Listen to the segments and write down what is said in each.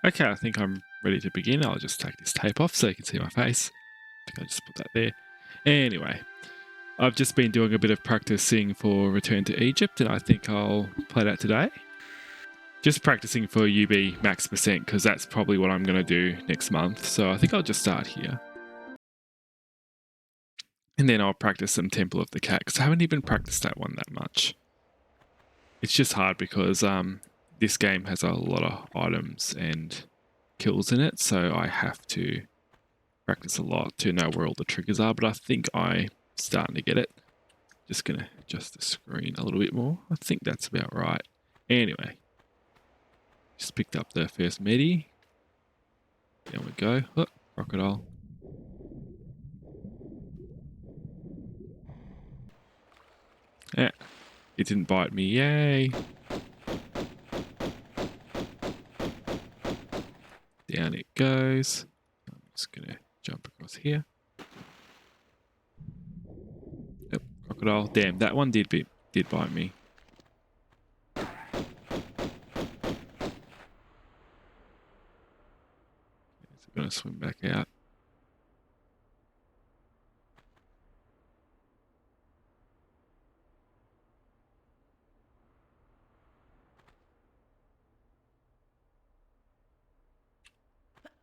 Okay, I think I'm ready to begin. I'll just take this tape off so you can see my face. I think I'll just put that there. Anyway, I've just been doing a bit of practicing for Return to Egypt, and I think I'll play that today. Just practicing for UB max percent, because that's probably what I'm going to do next month. So I think I'll just start here. And then I'll practice some Temple of the Cat, because I haven't even practiced that one that much. It's just hard because this game has a lot of items and kills in it, so I have to practice a lot to know where all the triggers are, but I think I'm starting to get it. Just going to adjust the screen a little bit more. I think that's about right. Anyway, just picked up the first medi. There we go. Oh, crocodile. Yeah, it didn't bite me. Yay. Down it goes. I'm just going to jump across here. Yep, crocodile. Damn, that one did bite me. So we're going to swim back out.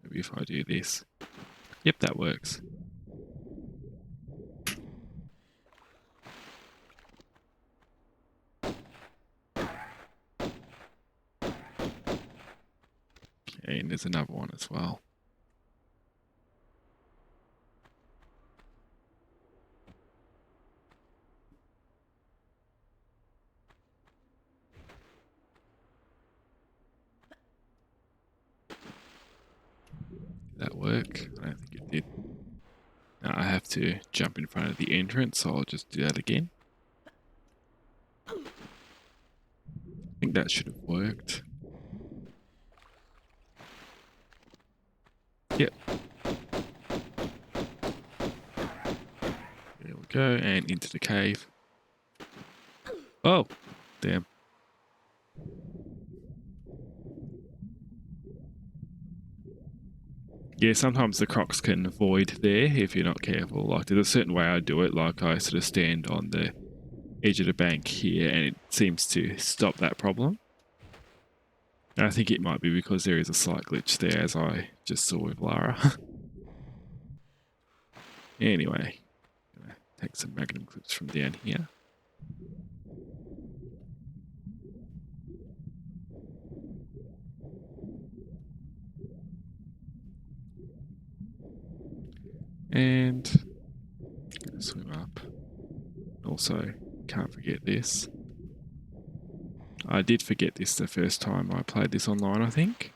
Maybe if I do this. Yep, that works. Okay, and there's another one as well. Did that work? I don't think it did. Now I have to jump in front of the entrance, so I'll just do that again. I think that should have worked. Yep. There we go, and into the cave. Oh, damn. Yeah, sometimes the crocs can void there if you're not careful. Like, there's a certain way I do it. Like, I sort of stand on the edge of the bank here, and it seems to stop that problem. And I think it might be because there is a slight glitch there, as I just saw with Lara. Anyway, gonna take some magnum clips from down here. And swim up. Also, can't forget this. I did forget this the first time I played this online, I think.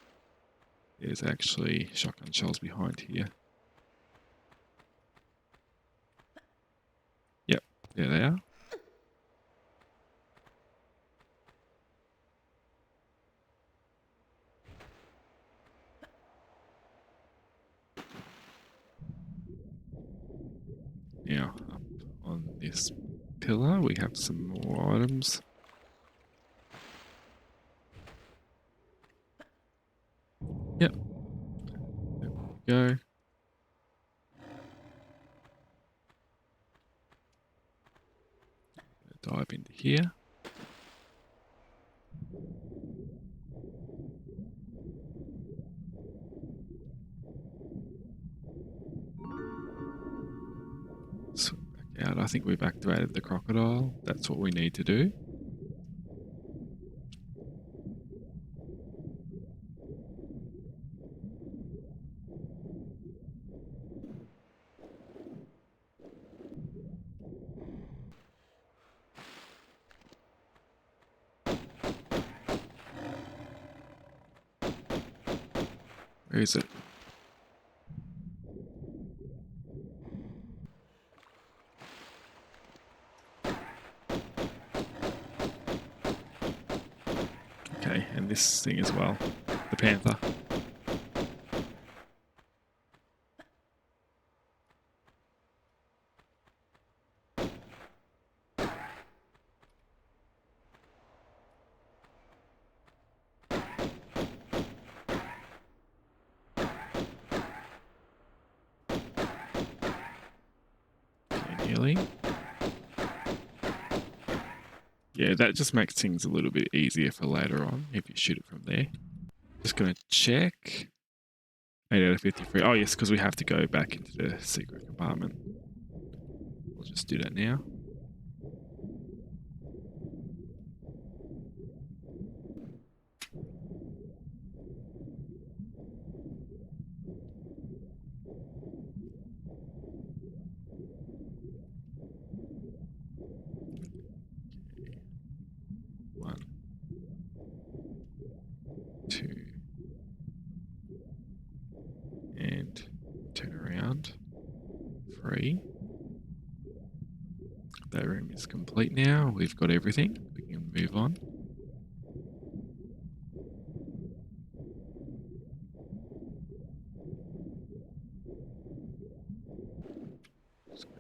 There's actually shotgun shells behind here. Yep, there they are. Now, up on this pillar, we have some more items. Yep. There we go. Dive into here. Swim back out. I think we've activated the crocodile. That's what we need to do. Where is it? Okay, and this thing as well. The panther. early. Yeah, that just makes things a little bit easier for later on if you shoot it from there. Just going to check. 8 out of 53. Oh, yes, because we have to go back into the secret compartment. We'll just do that now. One, two, and turn around. 3. That room is complete now. We've got everything. We can move on.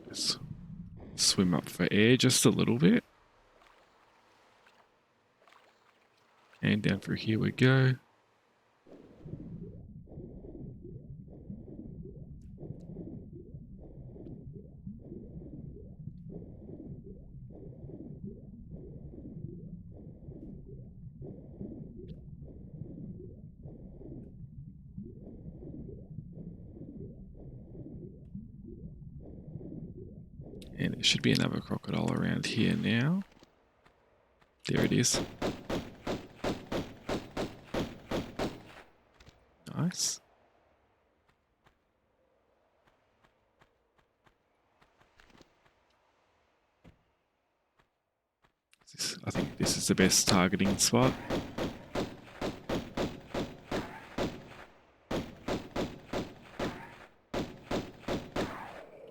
Just swim up for air just a little bit. And down through here we go. And there should be another crocodile around here now. There it is. Nice. I think this is the best targeting spot.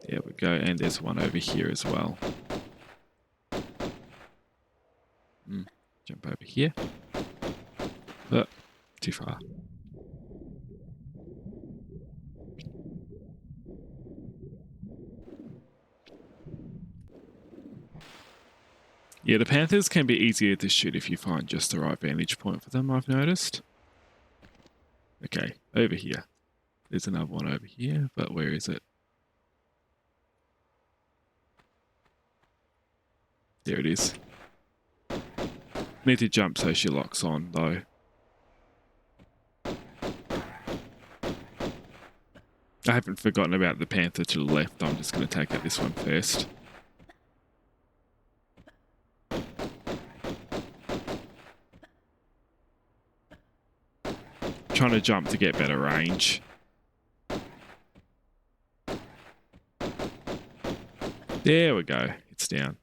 There we go, and there's one over here as well. Jump over here. But too far. Yeah, the panthers can be easier to shoot if you find just the right vantage point for them, I've noticed. Okay, over here. There's another one over here, but where is it? There it is. Need to jump so she locks on, though. I haven't forgotten about the panther to the left. I'm just going to take out this one first. Trying to jump to get better range. There we go. It's down.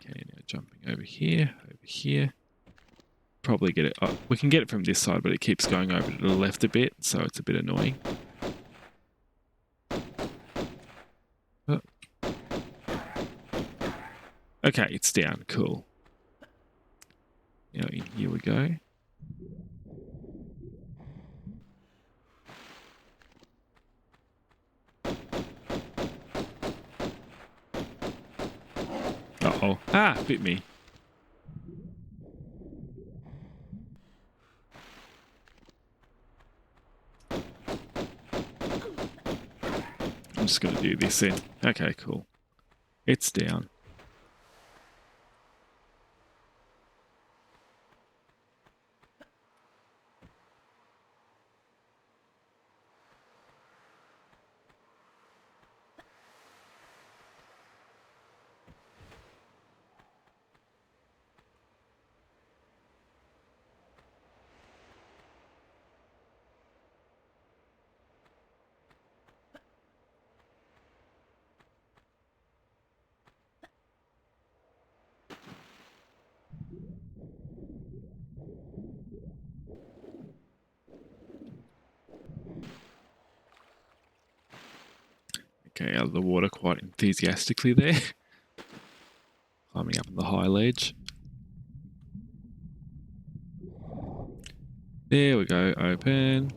Okay, now jumping over here, Probably get it up. We can get it from this side, but it keeps going over to the left a bit, so it's a bit annoying. Oh. Okay, it's down. Cool. Now in here we go. Uh-oh. Ah, bit me. I'm just going to do this then. Okay, cool. It's down. Okay, out of the water quite enthusiastically there. Climbing up on the high ledge. There we go, open.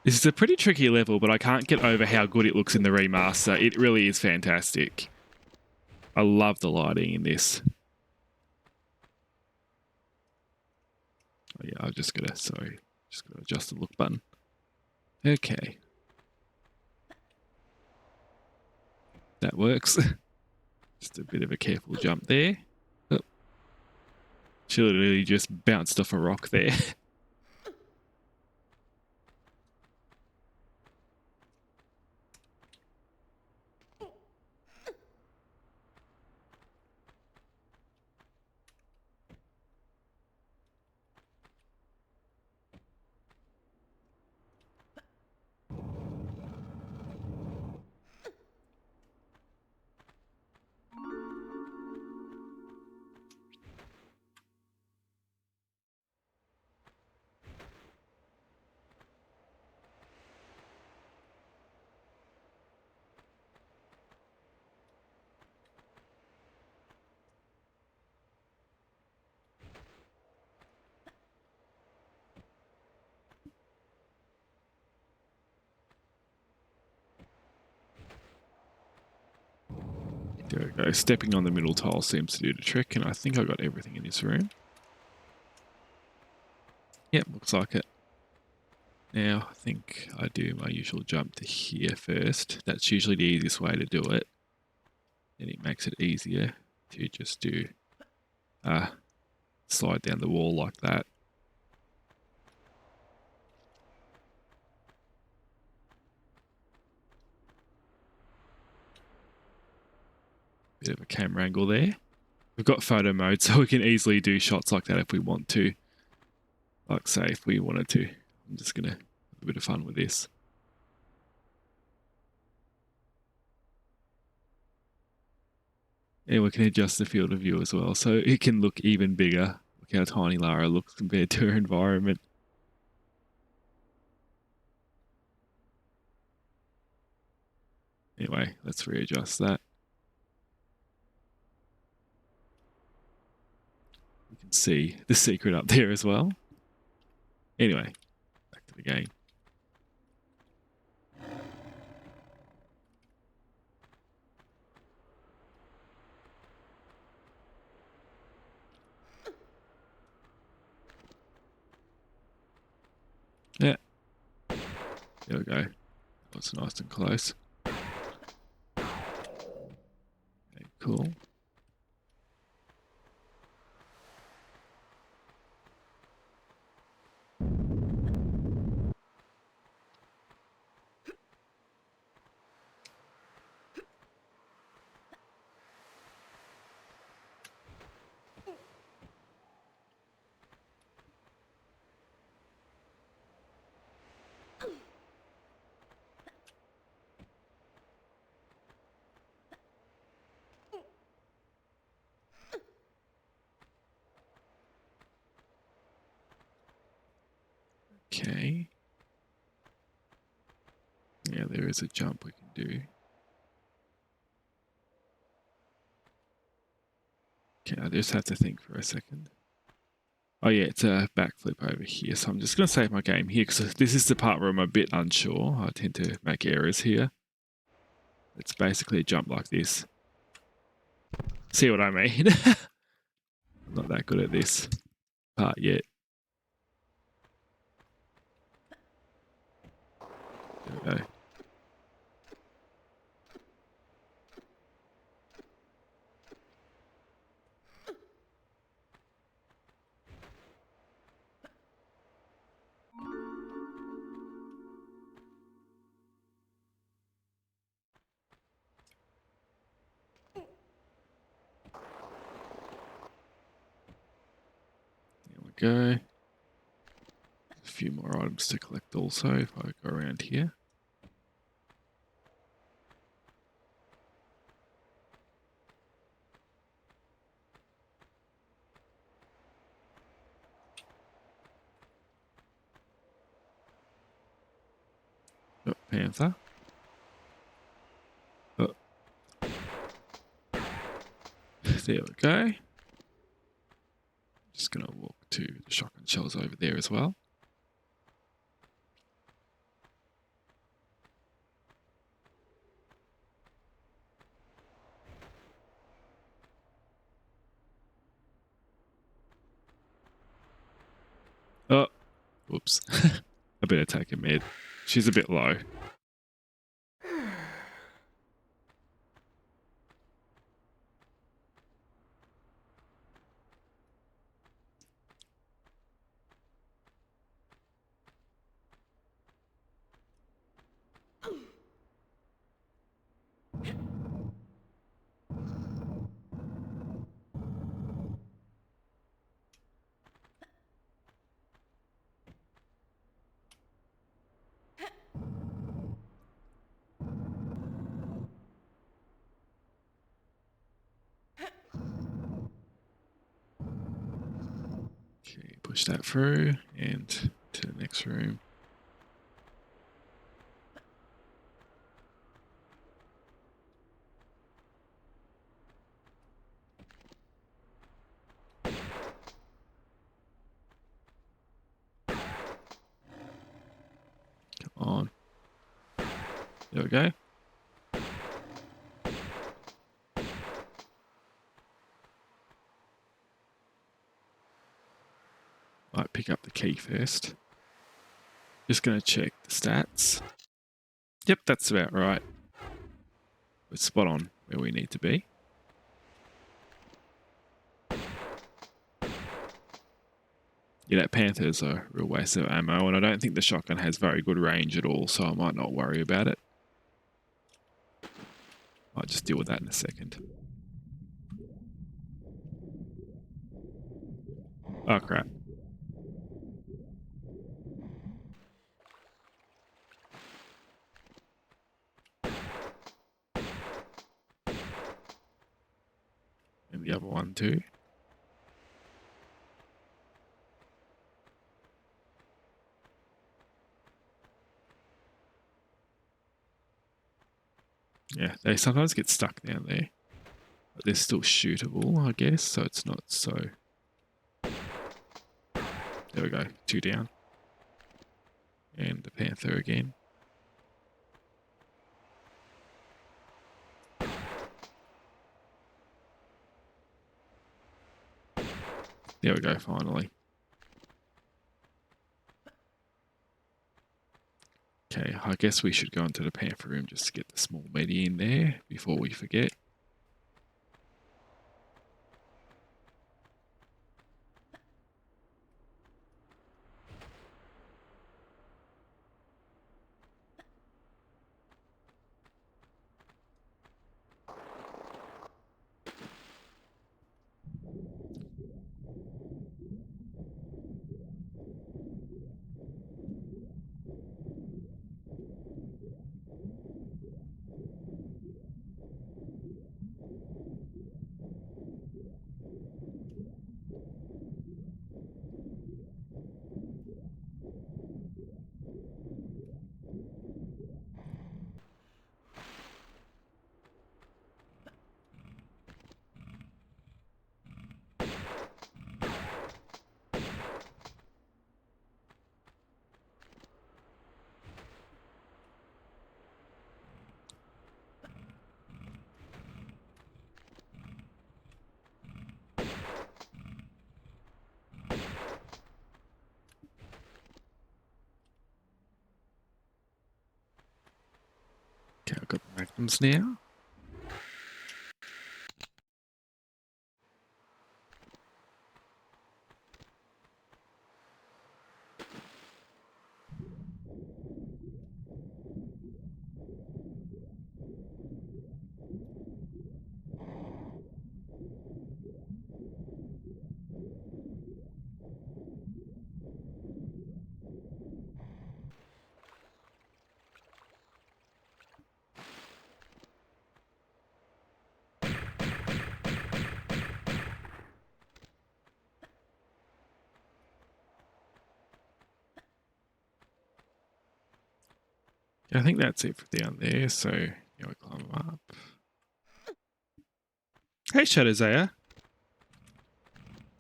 This is a pretty tricky level, but I can't get over how good it looks in the remaster. It really is fantastic. I love the lighting in this. Oh yeah, I've just got to adjust the look button. Okay. That works. Just a bit of a careful jump there. Oh. She literally just bounced off a rock there. There we go. Stepping on the middle tile seems to do the trick, and I think I got everything in this room. Yep, looks like it. Now, I think I do my usual jump to here first. That's usually the easiest way to do it. And it makes it easier to just do slide down the wall like that. Bit of a camera angle there. We've got photo mode, so we can easily do shots like that if we want to. Like, say, if we wanted to. I'm just going to have a bit of fun with this. And we can adjust the field of view as well, so it can look even bigger. Look how tiny Lara looks compared to her environment. Anyway, let's readjust that. You can see the secret up there as well. Anyway, back to the game. Yeah. There we go. That's nice and close. Okay, cool. Okay. Yeah, there is a jump we can do. Okay, I just have to think for a second. Oh yeah, it's a backflip over here. So I'm just going to save my game here because this is the part where I'm a bit unsure. I tend to make errors here. It's basically a jump like this. See what I mean? I'm not that good at this part yet. There we go. Go. A few more items to collect also if I go around here. Oh, Panther. Oh. There we go. Just going to walk to the shotgun shells over there as well. Whoops. I better take a mid. She's a bit low. Okay, push that through and to the next room. Come on. There we go. Might pick up the key first. Just going to check the stats. Yep, that's about right. We're spot on where we need to be. Yeah, that Panther's a real waste of ammo, and I don't think the shotgun has very good range at all, so I might not worry about it. I'll just deal with that in a second. Oh, crap. And the other one too. Yeah, they sometimes get stuck down there. But they're still shootable, I guess, so it's not so... There we go, 2 down. And the Panther again. There we go, finally. Okay, I guess we should go into the Panther room just to get the small medi in there before we forget. Okay, I've got the magnums now. Yeah, I think that's it for down there, so I'll climb up. Hey, Shadow Zaya.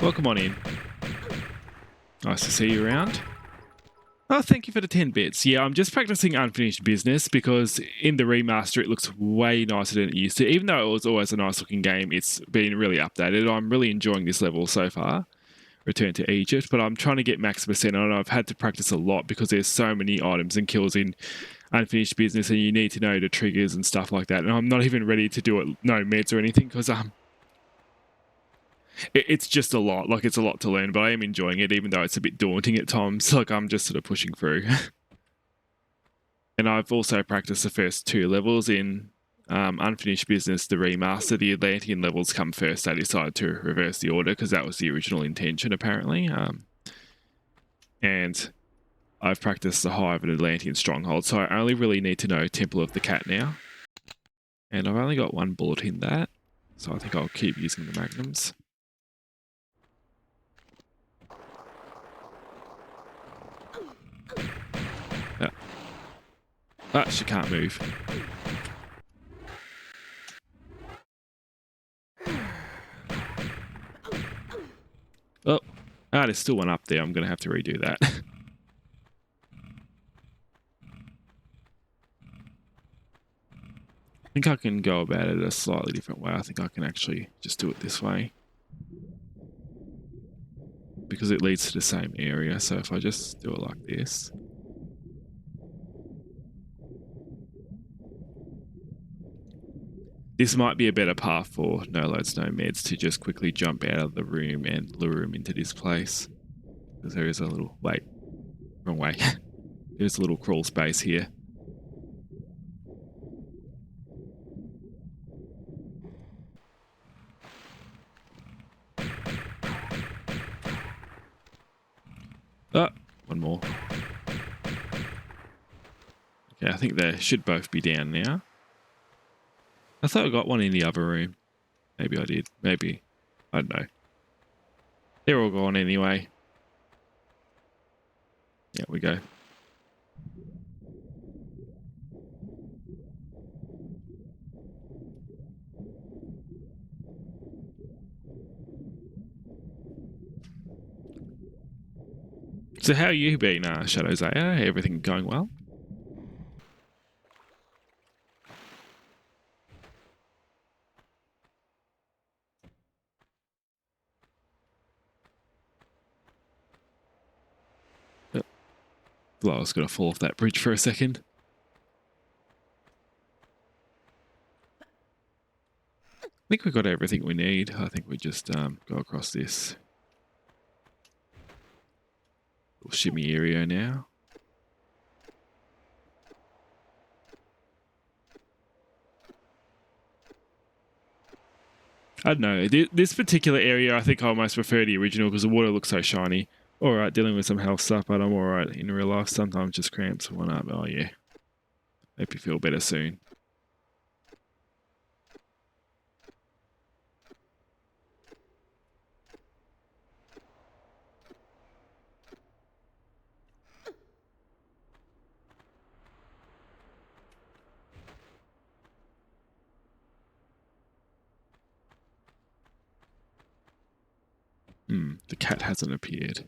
Welcome on in. Nice to see you around. Oh, thank you for the 10 bits. Yeah, I'm just practicing unfinished business because in the remaster it looks way nicer than it used to. Even though it was always a nice looking game, it's been really updated. I'm really enjoying this level so far. return to Egypt, but I'm trying to get max percent on it. I've had to practice a lot because there's so many items and kills in unfinished business, and you need to know the triggers and stuff like that. And I'm not even ready to do it, no meds or anything, because it's just a lot. Like, it's a lot to learn, but I am enjoying it, even though it's a bit daunting at times. Like, I'm just sort of pushing through. And I've also practiced the first 2 levels in unfinished business, the remaster. The Atlantean levels come first. I decided to reverse the order because that was the original intention, apparently. And I've practiced the Hive and Atlantean Stronghold, so I only really need to know Temple of the Cat now. And I've only got 1 bullet in that, so I think I'll keep using the magnums. Yeah. Ah, she can't move. Oh, there's still one up there. I'm going to have to redo that. I think I can go about it a slightly different way. I think I can actually just do it this way, because it leads to the same area. So if I just do it like this. This might be a better path for no loads, no meds to just quickly jump out of the room and lure him into this place. Because there is a little... Wait. Wrong way. There's a little crawl space here. Oh, one more. Okay, I think they should both be down now. I thought I got one in the other room. Maybe I did. Maybe. I don't know. They're all gone anyway. Yeah, we go. So how you been, Shadow Zaya? Everything going well? Well, I was going to fall off that bridge for a second. I think we've got everything we need. I think we just go across this little shimmy area now. I don't know. This particular area, I think I almost prefer the original because the water looks so shiny. Alright, dealing with some health stuff, but I'm alright in real life. Sometimes just cramps one up. Oh yeah. Hope you feel better soon. The cat hasn't appeared.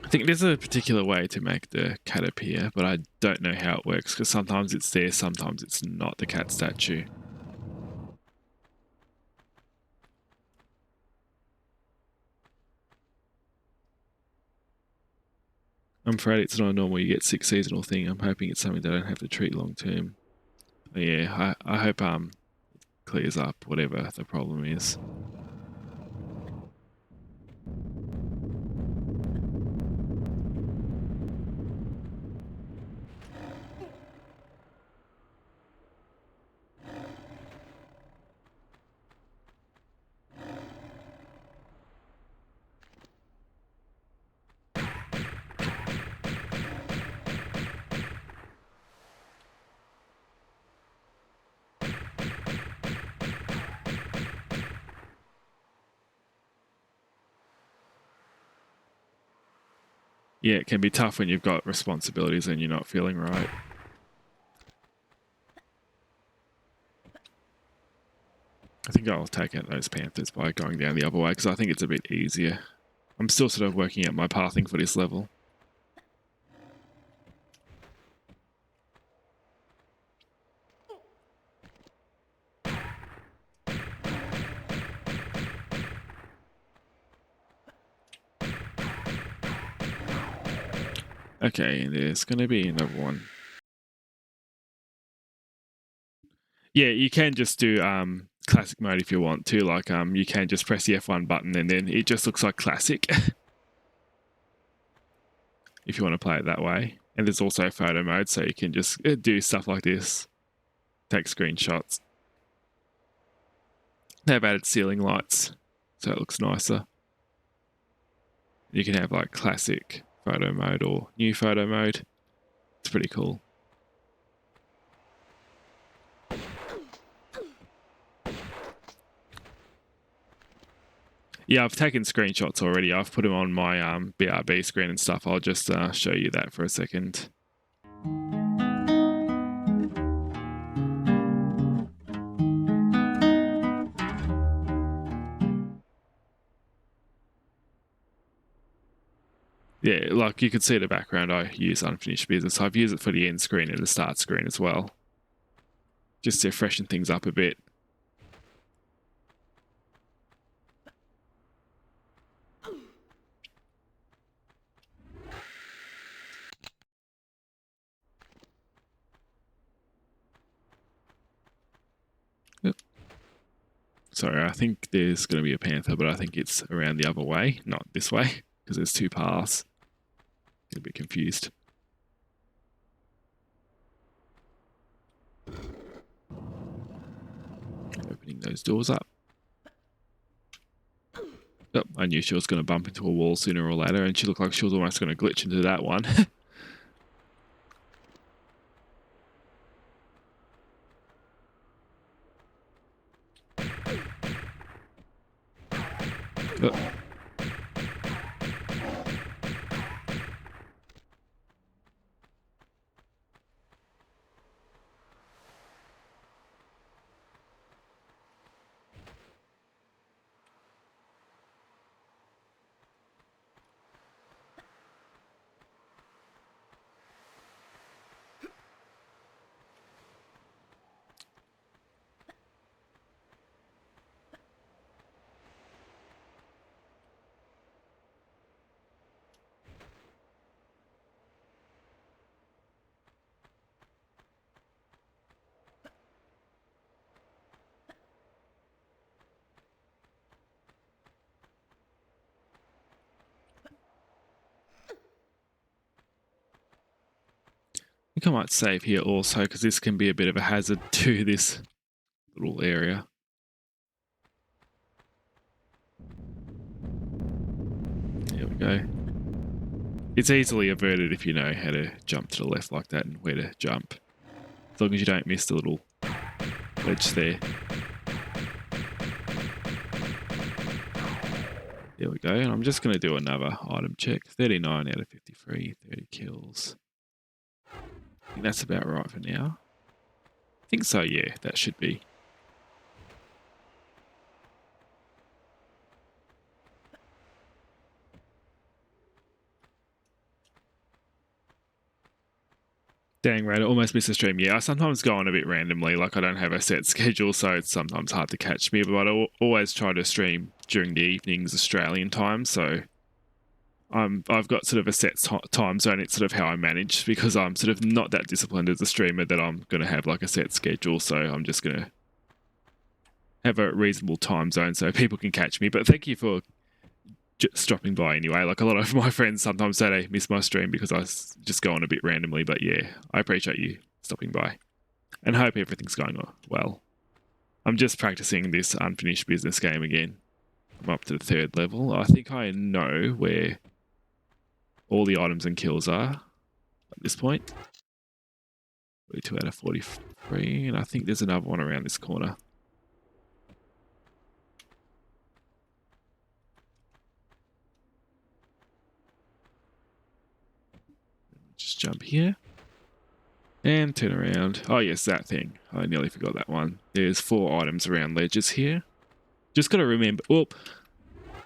I think there's a particular way to make the cat appear, but I don't know how it works because sometimes it's there, sometimes it's not the cat statue. I'm afraid it's not a normal you get 6 seasonal thing. I'm hoping it's something that I don't have to treat long term. But yeah, I hope it clears up whatever the problem is. Yeah, it can be tough when you've got responsibilities and you're not feeling right. I think I'll take out those panthers by going down the other way because I think it's a bit easier. I'm still sort of working out my pathing for this level. Okay, and there's going to be another one. Yeah, you can just do classic mode if you want to. Like you can just press the F1 button and then it just looks like classic. If you want to play it that way. And there's also photo mode, so you can just do stuff like this. Take screenshots. They've added ceiling lights, so it looks nicer. You can have like classic photo mode or new photo mode. It's pretty cool. Yeah, I've taken screenshots already. I've put them on my BRB screen and stuff. I'll just show you that for a second. Yeah, like you can see the background. I use unfinished business. I've used it for the end screen and the start screen as well. Just to freshen things up a bit. Sorry, I think there's going to be a panther, but I think it's around the other way, not this way, because there's two paths. Get a bit confused. Opening those doors up. Oh, I knew she was going to bump into a wall sooner or later, and she looked like she was almost going to glitch into that one. Oh. I think I might save here also, because this can be a bit of a hazard to this little area. There we go. It's easily averted if you know how to jump to the left like that and where to jump. As long as you don't miss the little ledge there. There we go. And I'm just going to do another item check. 39 out of 53, 30 kills. I think that's about right for now. I think so, yeah, that should be. Dang right, I almost missed the stream. Yeah, I sometimes go on a bit randomly, like I don't have a set schedule, so it's sometimes hard to catch me, but I always try to stream during the evenings Australian time, so I've got sort of a set time zone. It's sort of how I manage, because I'm sort of not that disciplined as a streamer that I'm going to have like a set schedule, so I'm just going to have a reasonable time zone so people can catch me. But thank you for just dropping by anyway. Like a lot of my friends sometimes say they miss my stream because I just go on a bit randomly, but yeah, I appreciate you stopping by and hope everything's going well. I'm just practicing this unfinished business game again. I'm up to the 3rd level. I think I know where all the items and kills are at this point. 42 out of 43, and I think there's another one around this corner. Just jump here. And turn around. Oh yes, that thing. I nearly forgot that one. There's 4 items around ledges here. Just got to remember... Oh,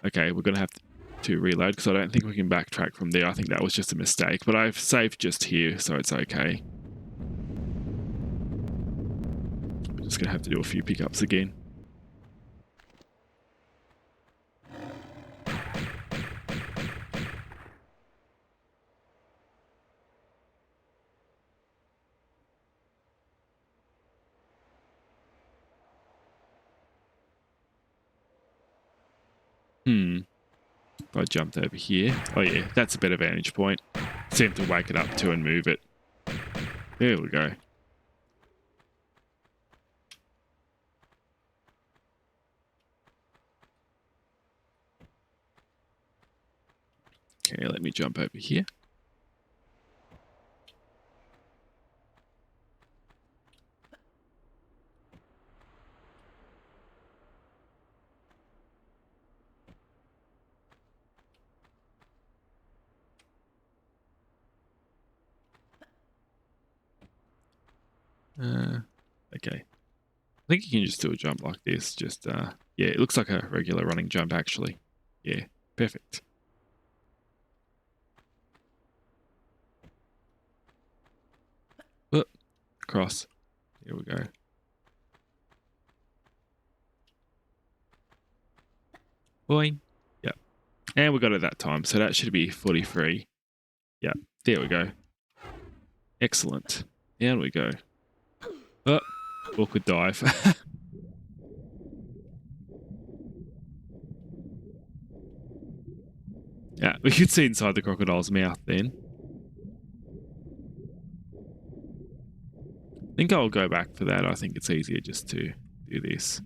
okay, we're going to have to reload because I don't think we can backtrack from there. I think that was just a mistake. But I've saved just here, so it's okay. We're just going to have to do a few pickups again. If I jumped over here. Oh yeah, that's a better vantage point. Seem to wake it up to and move it. There we go. Okay, let me jump over here. Okay. I think you can just do a jump like this. Just, yeah, it looks like a regular running jump, actually. Yeah, perfect. Whoop, cross. Here we go. Boing. Yep. And we got it that time, so that should be 43. Yep, there we go. Excellent. Down we go. Oh, awkward dive. Yeah, we could see inside the crocodile's mouth then. I think I'll go back for that. I think it's easier just to do this.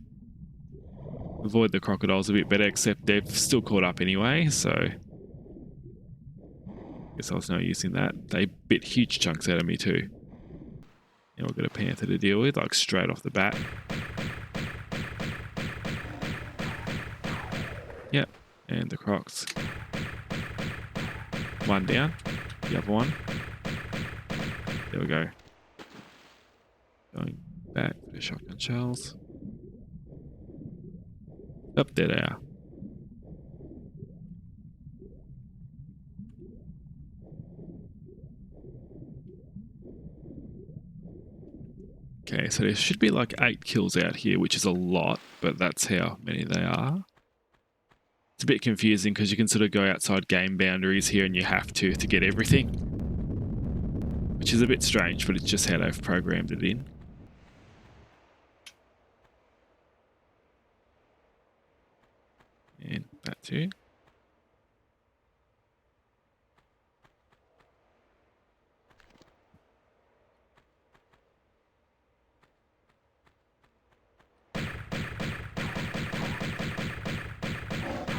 Avoid the crocodiles a bit better, except they've still caught up anyway, so guess I was no use in that. They bit huge chunks out of me too. Now we've got a panther to deal with, like straight off the bat. Yep, and the crocs. One down, the other one. There we go. Going back for the shotgun shells. Up there they are. Okay, so there should be like 8 kills out here, which is a lot, but that's how many they are. It's a bit confusing because you can sort of go outside game boundaries here and you have to get everything. Which is a bit strange, but it's just how they've programmed it in. And that too.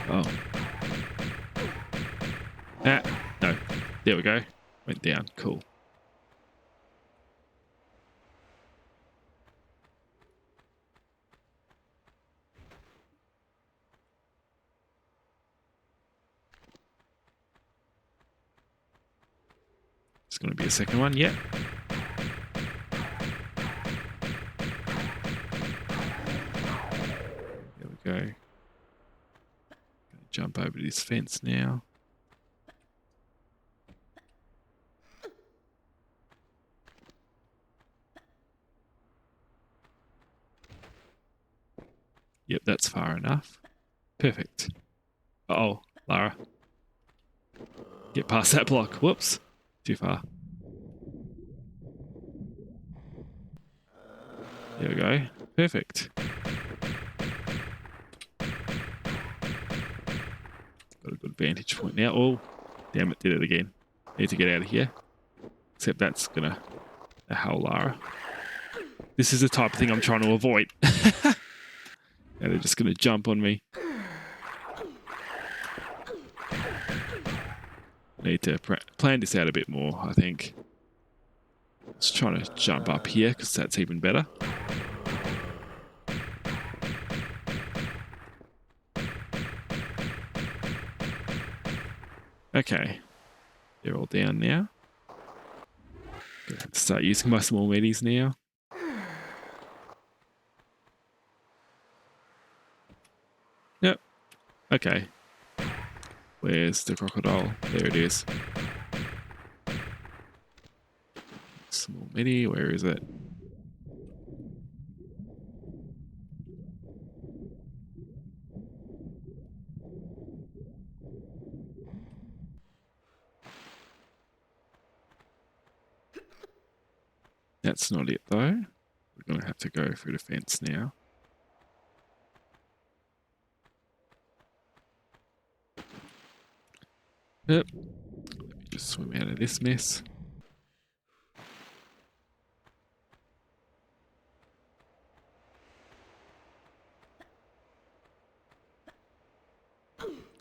Oh. Ah, no. There we go. Went down. Cool. It's going to be a second one. Yep. There we go. Going to jump over this fence now. Yep, that's far enough. Perfect. Uh-oh, Lara. Get past that block. Whoops. Too far. There we go. Perfect. Got a good vantage point now. Oh, damn it, did it again. Need to get out of here. Except that's gonna hell, Lara. This is the type of thing I'm trying to avoid. And they're just gonna jump on me. Need to plan this out a bit more, I think. Just trying to jump up here because that's even better. Okay, they're all down now. Gonna have to start using my small middies now. Yep. Okay. Where's the crocodile? There it is. Small midi, where is it? That's not it though. We're going to have to go through the fence now. Yep. Let me just swim out of this mess.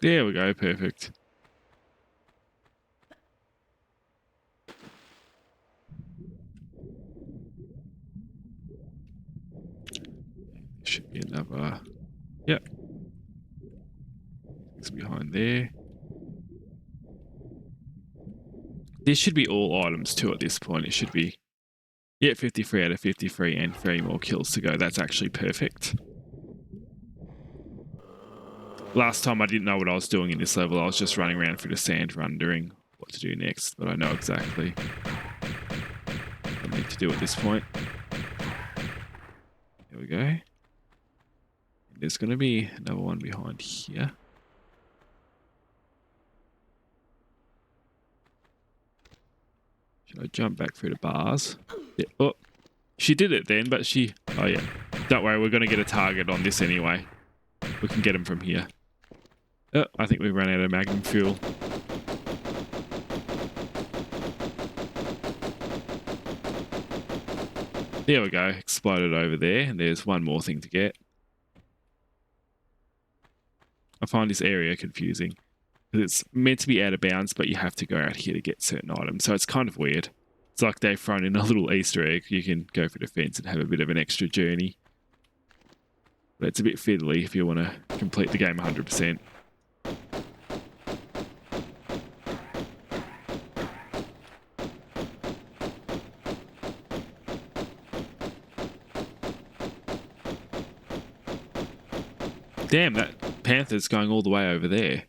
There we go, perfect. Should be another. Yep. It's behind there. This should be all items too at this point. It should be, yeah, 53 out of 53 and 3 more kills to go. That's actually perfect. Last time I didn't know what I was doing in this level. I was just running around through the sand wondering what to do next, but I know exactly what I need to do at this point. There we go. There's going to be another one behind here. Should I jump back through the bars? Yeah. Oh, she did it then, but she... Oh, yeah. Don't worry, we're going to get a target on this anyway. We can get him from here. Oh, I think we ran out of magnum fuel. There we go. Exploded over there, and there's one more thing to get. I find this area confusing. It's meant to be out of bounds, but you have to go out here to get certain items. So it's kind of weird. It's like they've thrown in a little Easter egg. You can go for the fence and have a bit of an extra journey. But it's a bit fiddly if you want to complete the game 100%. Damn, that panther's going all the way over there.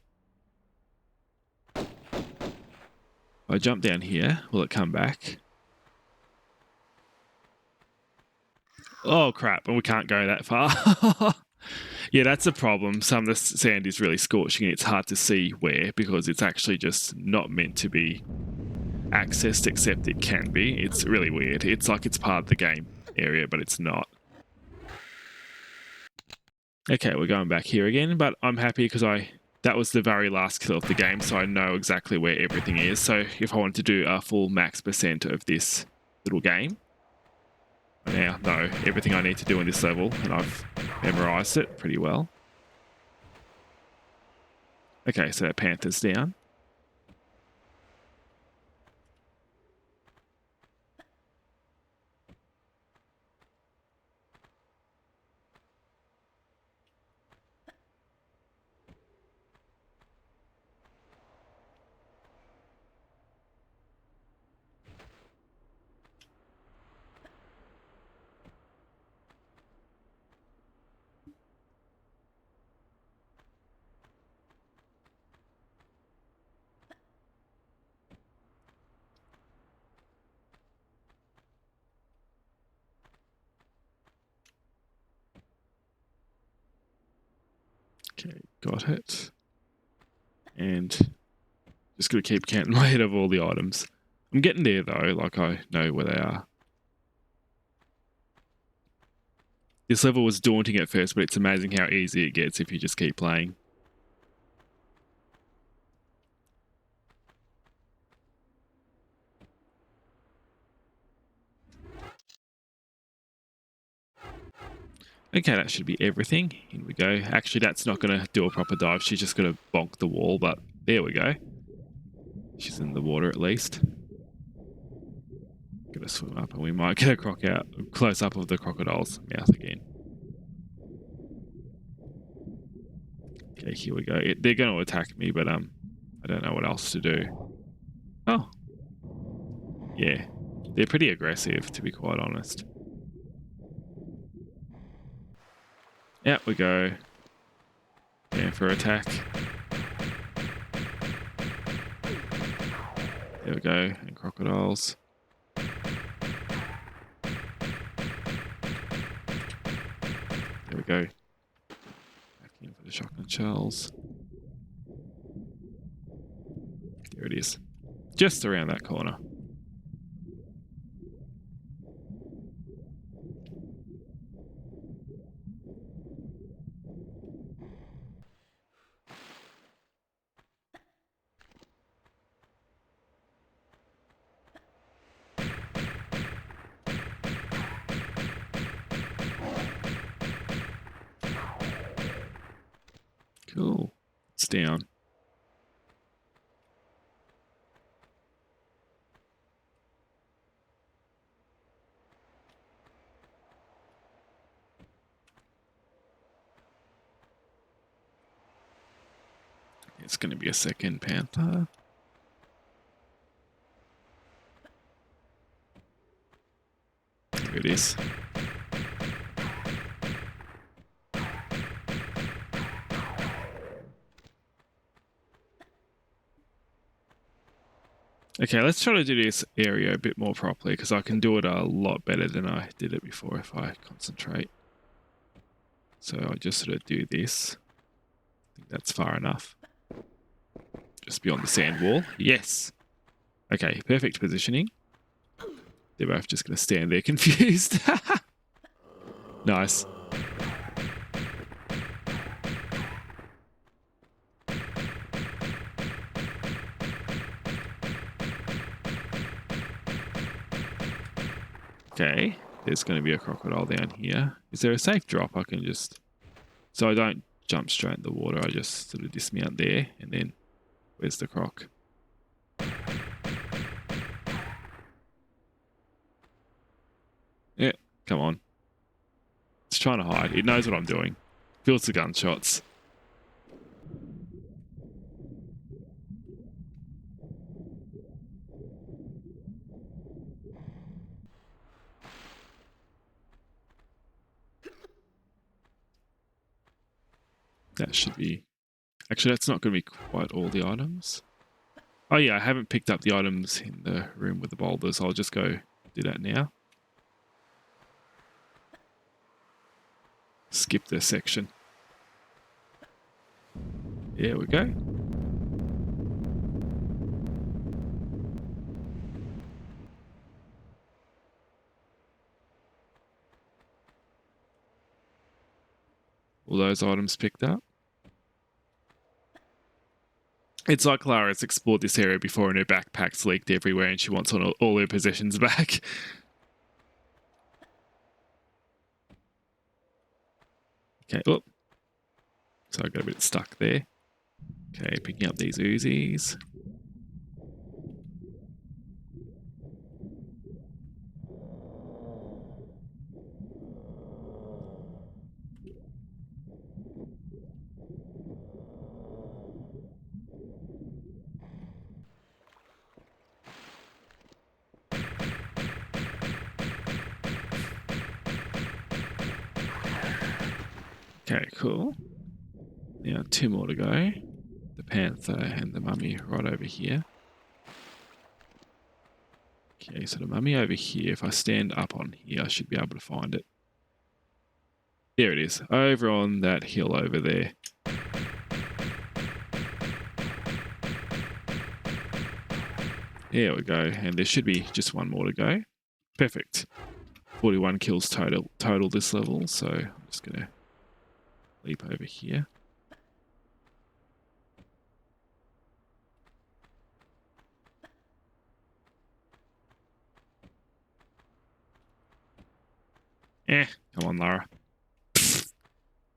If I jump down here, will it come back? Oh crap, and we can't go that far. Yeah, that's a problem. Some of the sand is really scorching and it's hard to see where because it's actually just not meant to be accessed except it can be. It's really weird. It's like it's part of the game area, but it's not. Okay, we're going back here again, but I'm happy because that was the very last kill of the game, so I know exactly where everything is. So if I wanted to do a full max % of this little game, I now know everything I need to do in this level, and I've memorized it pretty well. Okay, so that panther's down. Okay, got it. And just got to keep counting my head of all the items. I'm getting there though, like I know where they are. This level was daunting at first, but it's amazing how easy it gets if you just keep playing. Okay, that should be everything. In we go. Actually, that's not going to do a proper dive. She's just going to bonk the wall, but there we go. She's in the water at least. Gonna swim up and we might get a close up of the crocodile's mouth again. Okay, here we go. They're going to attack me, but I don't know what else to do. Oh. Yeah. They're pretty aggressive, to be quite honest. Out we go. Yeah, for attack. There we go. And crocodiles. There we go. Back in for the shotgun shells. There it is. Just around that corner. down. It's going to be a second panther. Here it is. Okay, let's try to do this area a bit more properly because I can do it a lot better than I did it before if I concentrate. So I'll just sort of do this. I think that's far enough. Just beyond the sand wall. Yes. Okay, perfect positioning. They're both just going to stand there confused. Nice. Okay, there's going to be a crocodile down here. Is there a safe drop I can just... So I don't jump straight in the water, I just sort of dismount there, and then where's the croc? Yeah, come on. It's trying to hide. It knows what I'm doing. Feels the gunshots. That should be... Actually, that's not going to be quite all the items. Oh yeah, I haven't picked up the items in the room with the boulders. I'll just go do that now. Skip this section. There we go. All those items picked up. It's like Lara's explored this area before and her backpack's leaked everywhere and she wants all her possessions back. Okay, oh. So I got a bit stuck there. Okay, picking up these Uzis. Okay, cool. Now 2 more to go. The panther and the mummy right over here. Okay, so the mummy over here, if I stand up on here, I should be able to find it. There it is, over on that hill over there. There we go, and there should be just 1 more to go. Perfect. 41 kills total this level, so I'm just going to leap over here. Come on, Lara.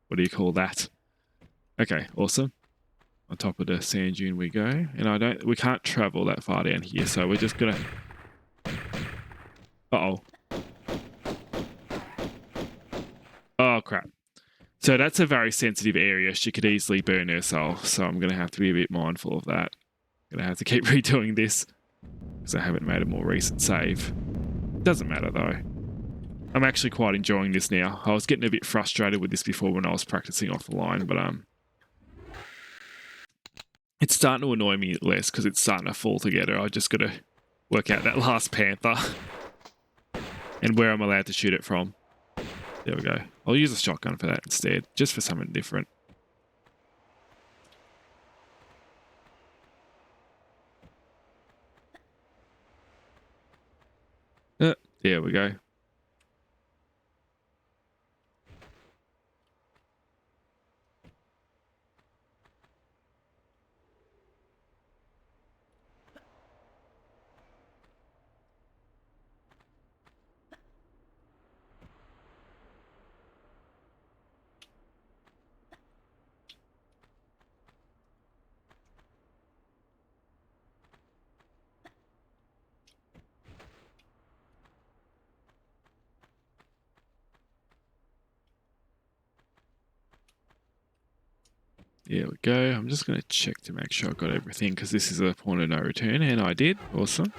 What do you call that? Okay, awesome. On top of the sand dune we go, and we can't travel that far down here, so we're just gonna... Uh-oh. Oh, crap. So that's a very sensitive area. She could easily burn herself, so I'm gonna have to be a bit mindful of that. Gonna have to keep redoing this, because I haven't made a more recent save. Doesn't matter, though. I'm actually quite enjoying this now. I was getting a bit frustrated with this before when I was practicing off the line, but it's starting to annoy me less because it's starting to fall together. I just got to work out that last panther and where I'm allowed to shoot it from. There we go. I'll use a shotgun for that instead, just for something different. There we go. There we go. I'm just going to check to make sure I got everything because this is a point of no return, and I did. Awesome.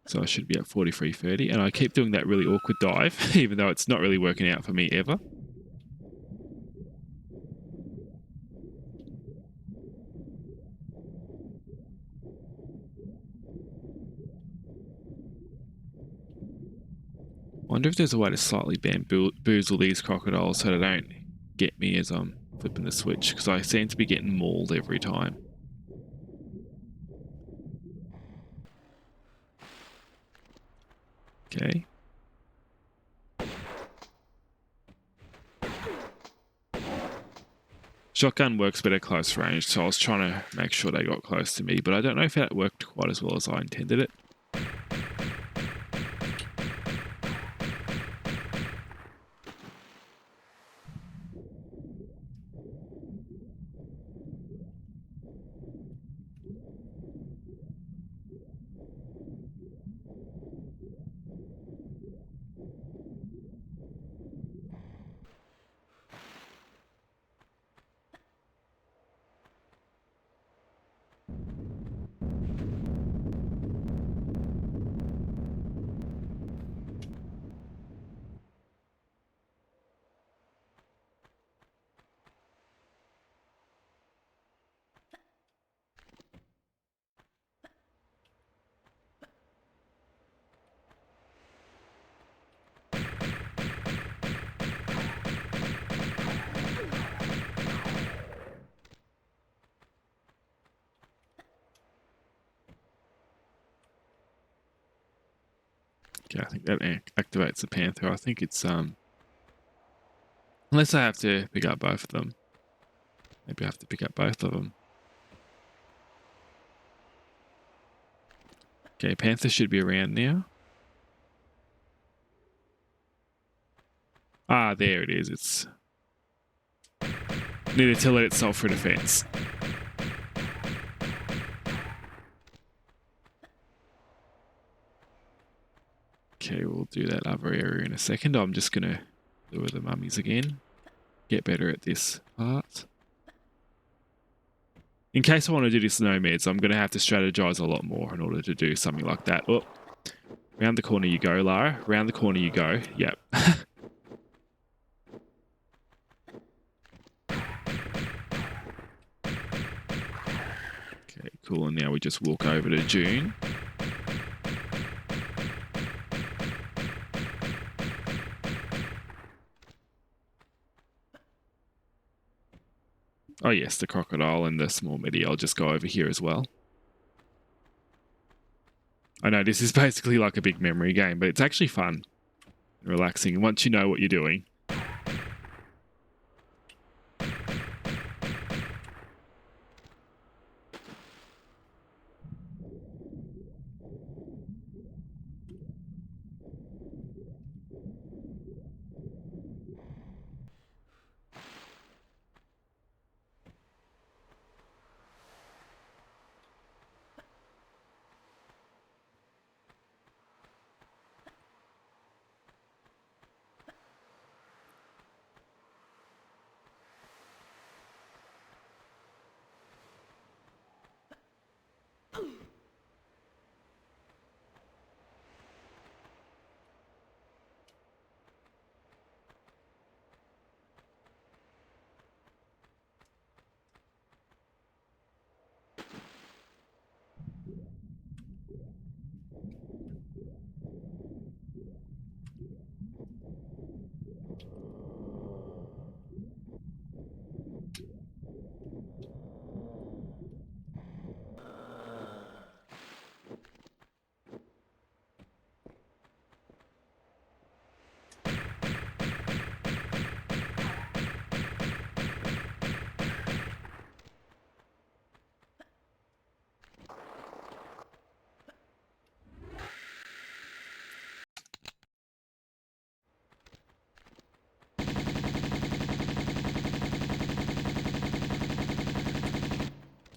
So I should be at 43.30, and I keep doing that really awkward dive, even though it's not really working out for me ever. Wonder if there's a way to slightly bamboozle these crocodiles so they don't get me as I'm flipping the switch, because I seem to be getting mauled every time. Okay. Shotgun works better close range, so I was trying to make sure they got close to me, but I don't know if that worked quite as well as I intended it. Okay, I think that activates the panther. I think it's unless I have to pick up both of them. Maybe I have to pick up both of them. Okay, panther should be around now. Ah, there it is. It's needed to let itself through the fence. Okay, we'll do that other area in a second. I'm just gonna lure the mummies again. Get better at this part. In case I want to do this nomads, I'm going to have to strategize a lot more in order to do something like that. Oh, round the corner you go, Lara. Round the corner you go. Yep. Okay, cool. And now we just walk over to June. Oh yes, the crocodile and the small midi. I'll just go over here as well. I know this is basically like a big memory game, but it's actually fun and relaxing once you know what you're doing.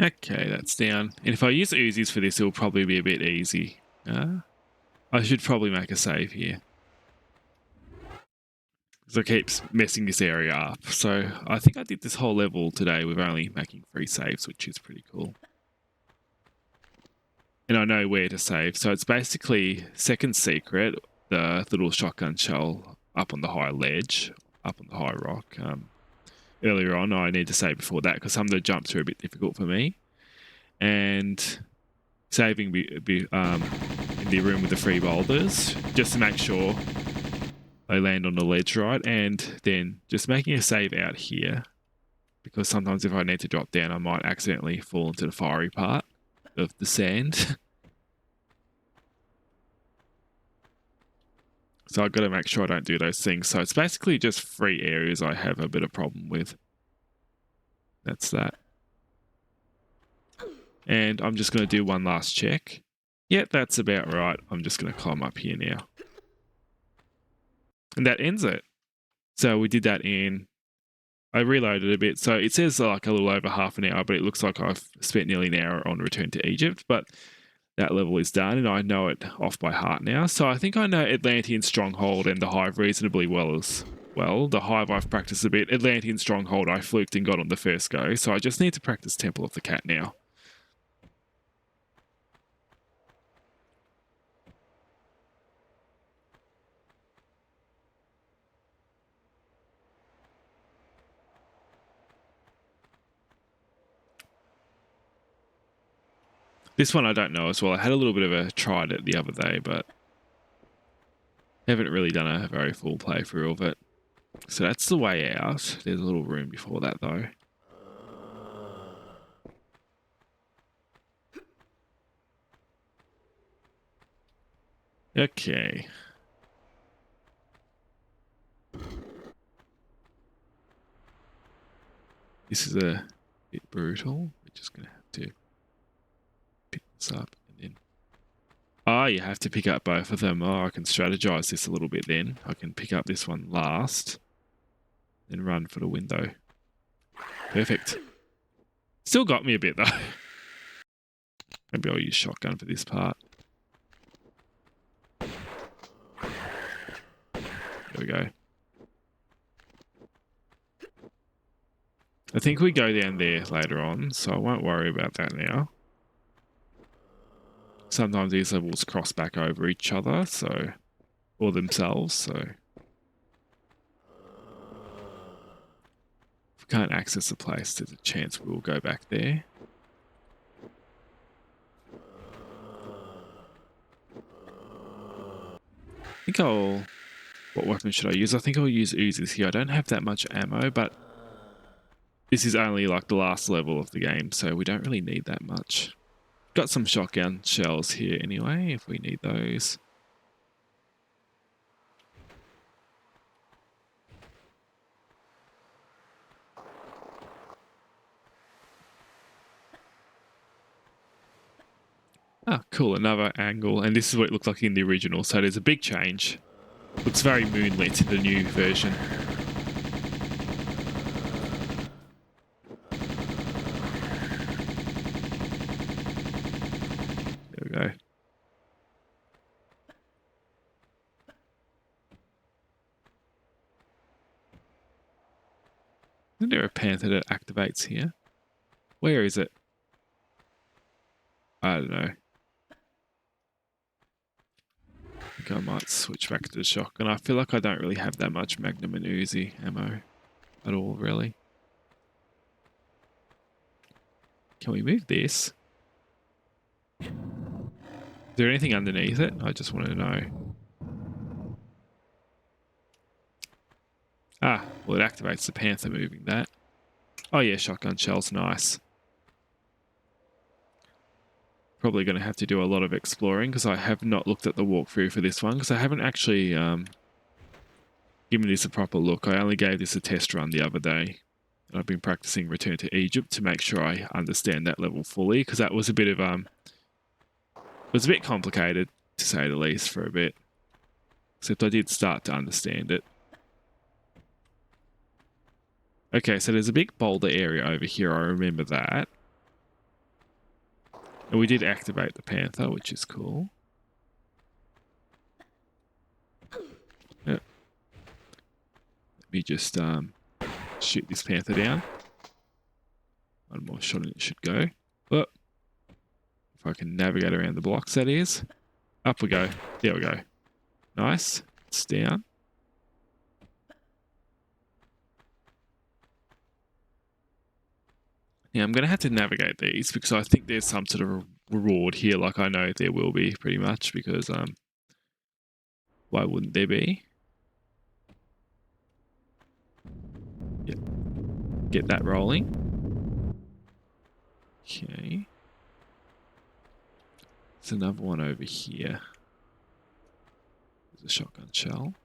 Okay, that's down. And if I use Uzis for this, it'll probably be a bit easy. I should probably make a save here. because I keep messing this area up. So I think I did this whole level today with only making 3 saves, which is pretty cool. And I know where to save. So it's basically second secret, the little shotgun shell up on the high ledge, up on the high rock. Earlier on, I need to save before that because some of the jumps are a bit difficult for me. And saving in the room with the 3 boulders, just to make sure they land on the ledge right, and then just making a save out here, because sometimes if I need to drop down, I might accidentally fall into the fiery part of the sand. So I've got to make sure I don't do those things. So it's basically just 3 areas I have a bit of problem with. That's that. And I'm just going to do one last check. Yeah, that's about right. I'm just going to climb up here now. And that ends it. So we did that in... I reloaded a bit. So it says like a little over half an hour, but it looks like I've spent nearly an hour on Return to Egypt. But that level is done, and I know it off by heart now. So I think I know Atlantean Stronghold and the Hive reasonably well as well. The Hive I've practiced a bit. Atlantean Stronghold I fluked and got on the first go. So I just need to practice Temple of the Cat now. This one I don't know as well. I had a little bit of a try at it the other day, but haven't really done a very full playthrough of it. So that's the way out. There's a little room before that though. Okay. This is a bit brutal. We're just going to have to pick this up and then... Oh, you have to pick up both of them. Oh, I can strategize this a little bit then. I can pick up this one last, then run for the window. Perfect. Still got me a bit though. Maybe I'll use shotgun for this part. There we go. I think we go down there later on, so I won't worry about that now. Sometimes these levels cross back over each other, so... or themselves, so... if we can't access the place, there's a chance we'll go back there. I think I'll... what weapon should I use? I think I'll use Uzis here. I don't have that much ammo, but... this is only like the last level of the game, so we don't really need that much. Got some shotgun shells here anyway, if we need those. Ah, cool, another angle, and this is what it looked like in the original, so there's a big change. Looks very moonlit in the new version. There we go. Isn't there a panther that activates here? Where is it? I don't know. I think I might switch back to the shotgun. I feel like I don't really have that much Magnum and Uzi ammo at all, really. Can we move this? Is there anything underneath it? I just want to know. Ah, well it activates the panther moving that. Oh yeah, shotgun shell's nice. Probably going to have to do a lot of exploring because I have not looked at the walkthrough for this one because I haven't actually given this a proper look. I only gave this a test run the other day. And I've been practicing Return to Egypt to make sure I understand that level fully because that was a bit of it was a bit complicated to say the least for a bit. Except I did start to understand it. Okay, so there's a big boulder area over here. I remember that. And we did activate the panther, which is cool. Yep. Let me just shoot this panther down. One more shot and it should go. But if I can navigate around the blocks, that is. Up we go. There we go. Nice. It's down. Yeah, I'm going to have to navigate these because I think there's some sort of reward here. Like I know there will be pretty much because why wouldn't there be? Yep. Get that rolling. Okay. There's another one over here. There's a shotgun shell.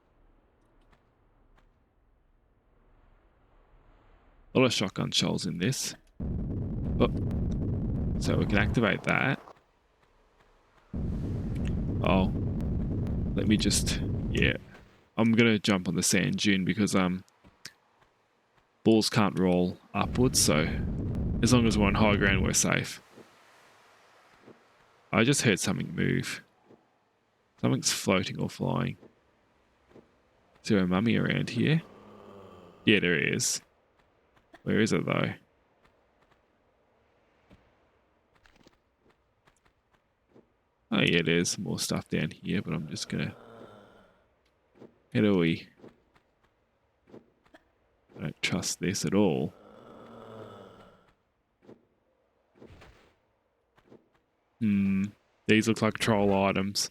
A lot of shotgun shells in this. Oh. So we can activate that. Oh. Let me just... Yeah. I'm going to jump on the sand dune because balls can't roll upwards, so as long as we're on high ground, we're safe. I just heard something move. Something's floating or flying. Is there a mummy around here? Yeah, there is. Where is it though? Oh yeah, there's more stuff down here, but I'm just gonna... How do we... I don't trust this at all. These look like troll items.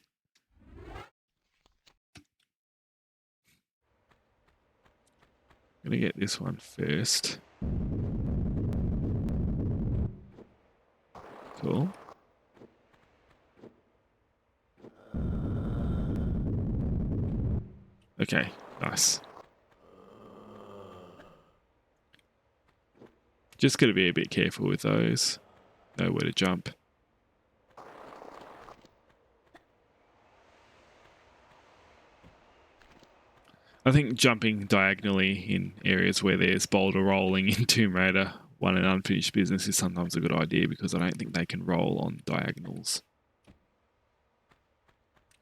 I'm gonna get this one first. Cool. Okay, nice. Just gotta be a bit careful with those. Know where to jump. I think jumping diagonally in areas where there's boulder rolling in Tomb Raider 1 and Unfinished Business is sometimes a good idea because I don't think they can roll on diagonals.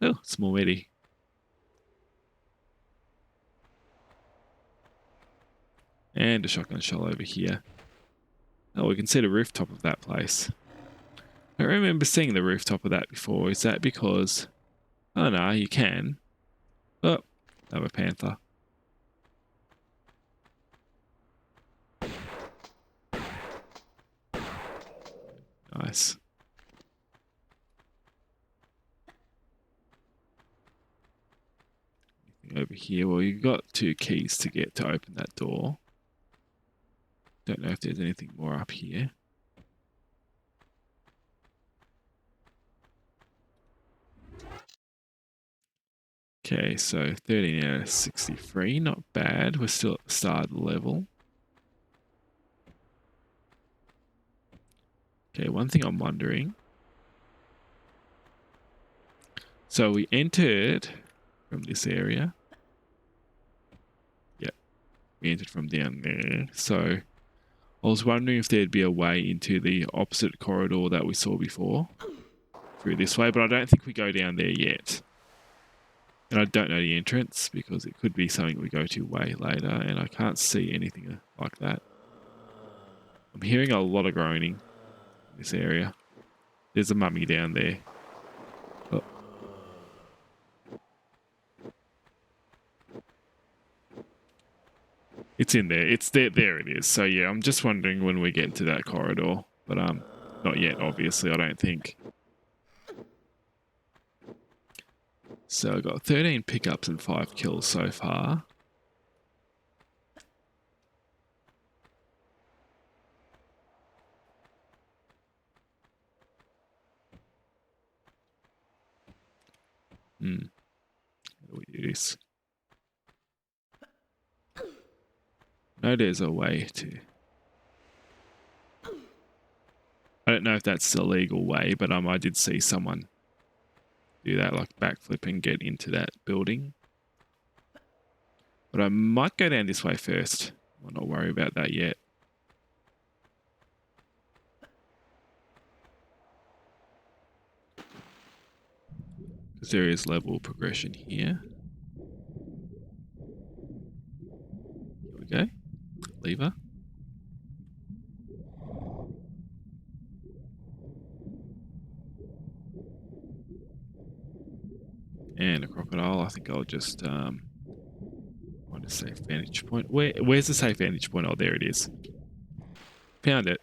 Oh, it's more ready. And a shotgun shell over here. Oh, we can see the rooftop of that place. I don't remember seeing the rooftop of that before. Is that because... Oh no, you can. Oh, another panther. Nice. Anything over here? Well, you've got 2 keys to get to open that door. Don't know if there's anything more up here. Okay, so 13 out of 63, not bad. We're still at the start of the level. Okay, one thing I'm wondering. So we entered from this area. Yep, we entered from down there. So I was wondering if there'd be a way into the opposite corridor that we saw before. Through this way, but I don't think we go down there yet. And I don't know the entrance because it could be something we go to way later and I can't see anything like that. I'm hearing a lot of groaning in this area. There's a mummy down there. Oh. It's in there. It's there. There it is. So yeah, I'm just wondering when we get into that corridor. But not yet, obviously, I don't think. So I got 13 pickups and 5 kills so far. How do we do this? No, there's a way to... I don't know if that's the legal way, but I did see someone do that, like backflip and get into that building. But I might go down this way first. I'll not worry about that yet. Because there is level progression here. lever. And a crocodile. I think I'll just find a safe vantage point. Where's the safe vantage point? Oh, there it is. Found it.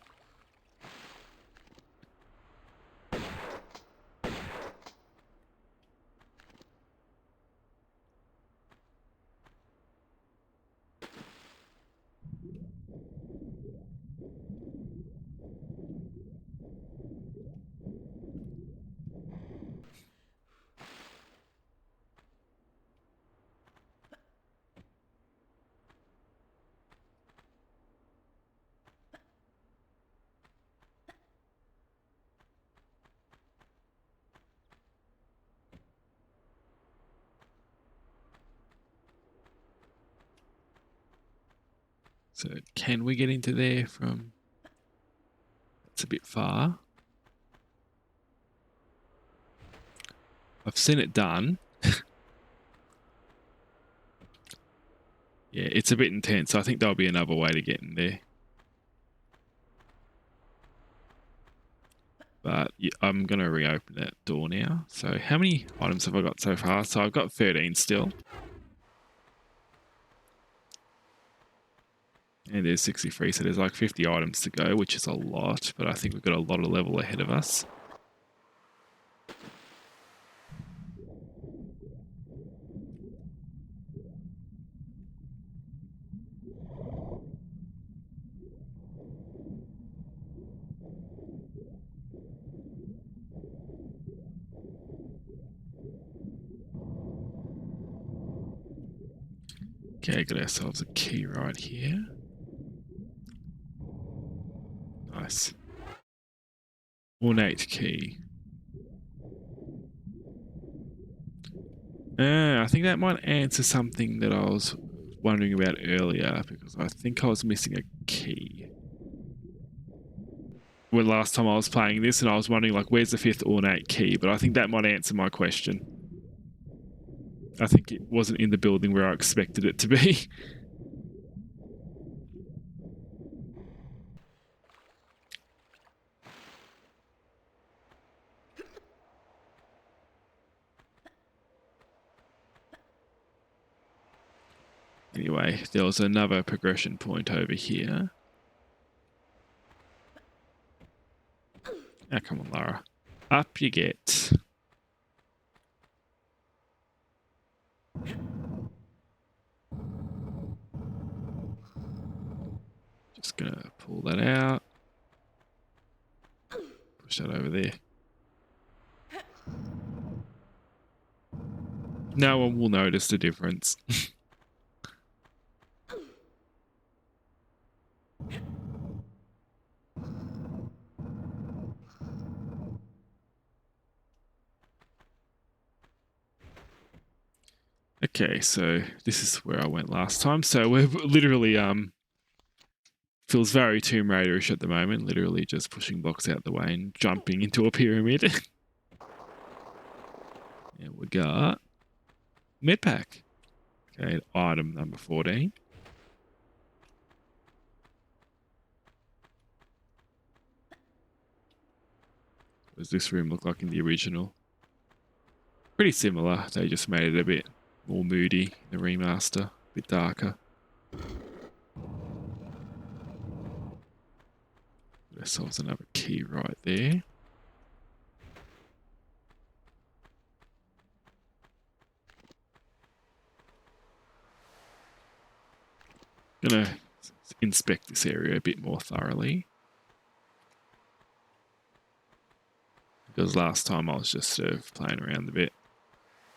So can we get into there from... It's a bit far. I've seen it done. Yeah, it's a bit intense. I think there'll be another way to get in there. But yeah, I'm going to reopen that door now. So how many items have I got so far? So I've got 13 still. And there's 63, so there's like 50 items to go, which is a lot. But I think we've got a lot of level ahead of us. Okay, got ourselves a key right here. Nice. Ornate key. I think that might answer something that I was wondering about earlier, because I think I was missing a key. When last time I was playing this and I was wondering like, where's the 5th ornate key? But I think that might answer my question. I think it wasn't in the building where I expected it to be. Anyway, there was another progression point over here. Ah, come on, Lara. Up you get. Just gonna pull that out. Push that over there. No one will notice the difference. Okay, so this is where I went last time. So we're literally feels very Tomb Raiderish at the moment. Literally just pushing blocks out the way and jumping into a pyramid. Yeah, we got medpack. Okay, item number 14. What does this room look like in the original? Pretty similar. They just made it a bit more moody in the remaster, a bit darker. Got ourselves another key right there. Gonna inspect this area a bit more thoroughly. Because last time I was just sort of playing around a bit.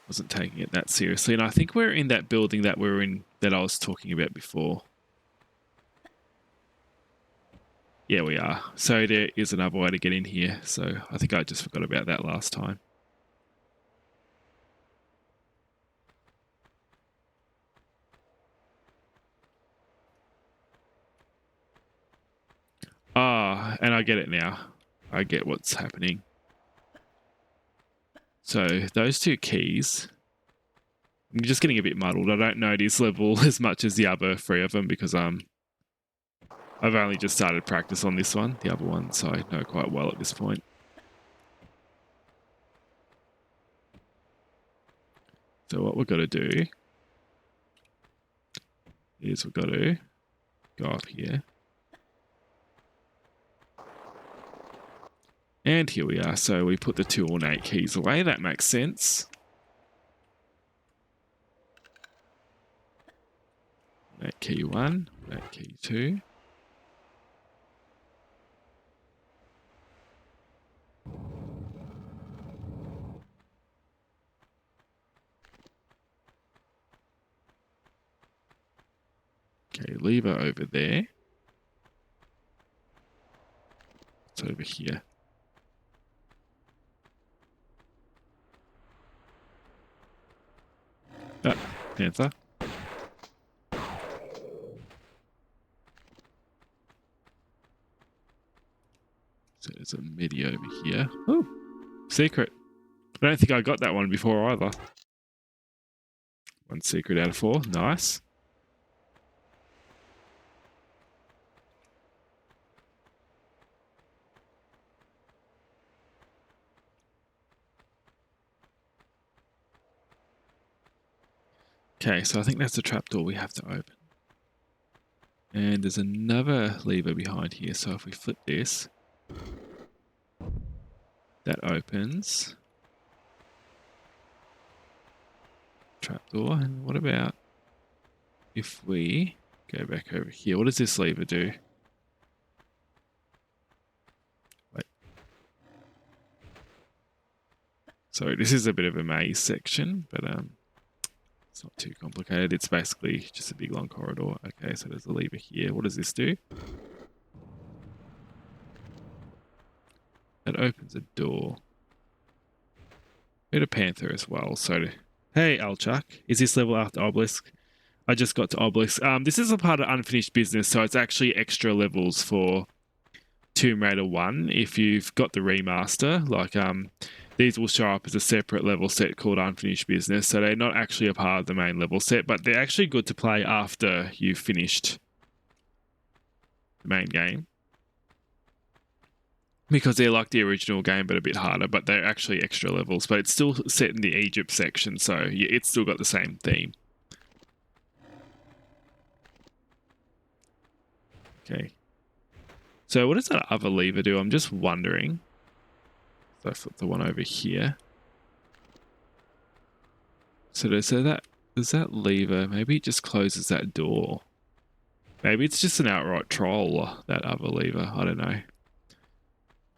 Wasn't taking it that seriously. And I think we're in that building that we're in that I was talking about before. Yeah, we are. So there is another way to get in here. So I think I just forgot about that last time. Ah, and I get it now. I get what's happening. So those two keys, I'm just getting a bit muddled. I don't know this level as much as the other 3 of them because I've only just started practice on this one. The other ones I know quite well at this point. So what we've got to do is we've got to go up here. And here we are. So we put the 2 ornate keys away. That makes sense. Ornate key 1, ornate key 2. Okay, lever over there. It's over here. Ah, Panther. So there's a MIDI over here. Oh, secret. I don't think I got that one before either. 1 secret out of 4. Nice. Okay, so I think that's the trapdoor we have to open. And there's another lever behind here. So if we flip this, that opens. Trapdoor. And what about if we go back over here? What does this lever do? Wait. So this is a bit of a maze section, but it's not too complicated. It's basically just a big long corridor. Okay, so there's a lever here. What does this do? That opens a door. Bit of Panther as well. So, hey, Alchuck, is this level after Obelisk? I just got to Obelisk. This is a part of unfinished business, so it's actually extra levels for Tomb Raider 1 if you've got the remaster. Like, these will show up as a separate level set called Unfinished Business, so they're not actually a part of the main level set, but they're actually good to play after you've finished the main game. Because they're like the original game, but a bit harder, but they're actually extra levels. But it's still set in the Egypt section, so yeah, it's still got the same theme. Okay. So what does that other lever do? I'm just wondering. So I flip the one over here. So does that lever, maybe it just closes that door. Maybe it's just an outright troll, that other lever. I don't know.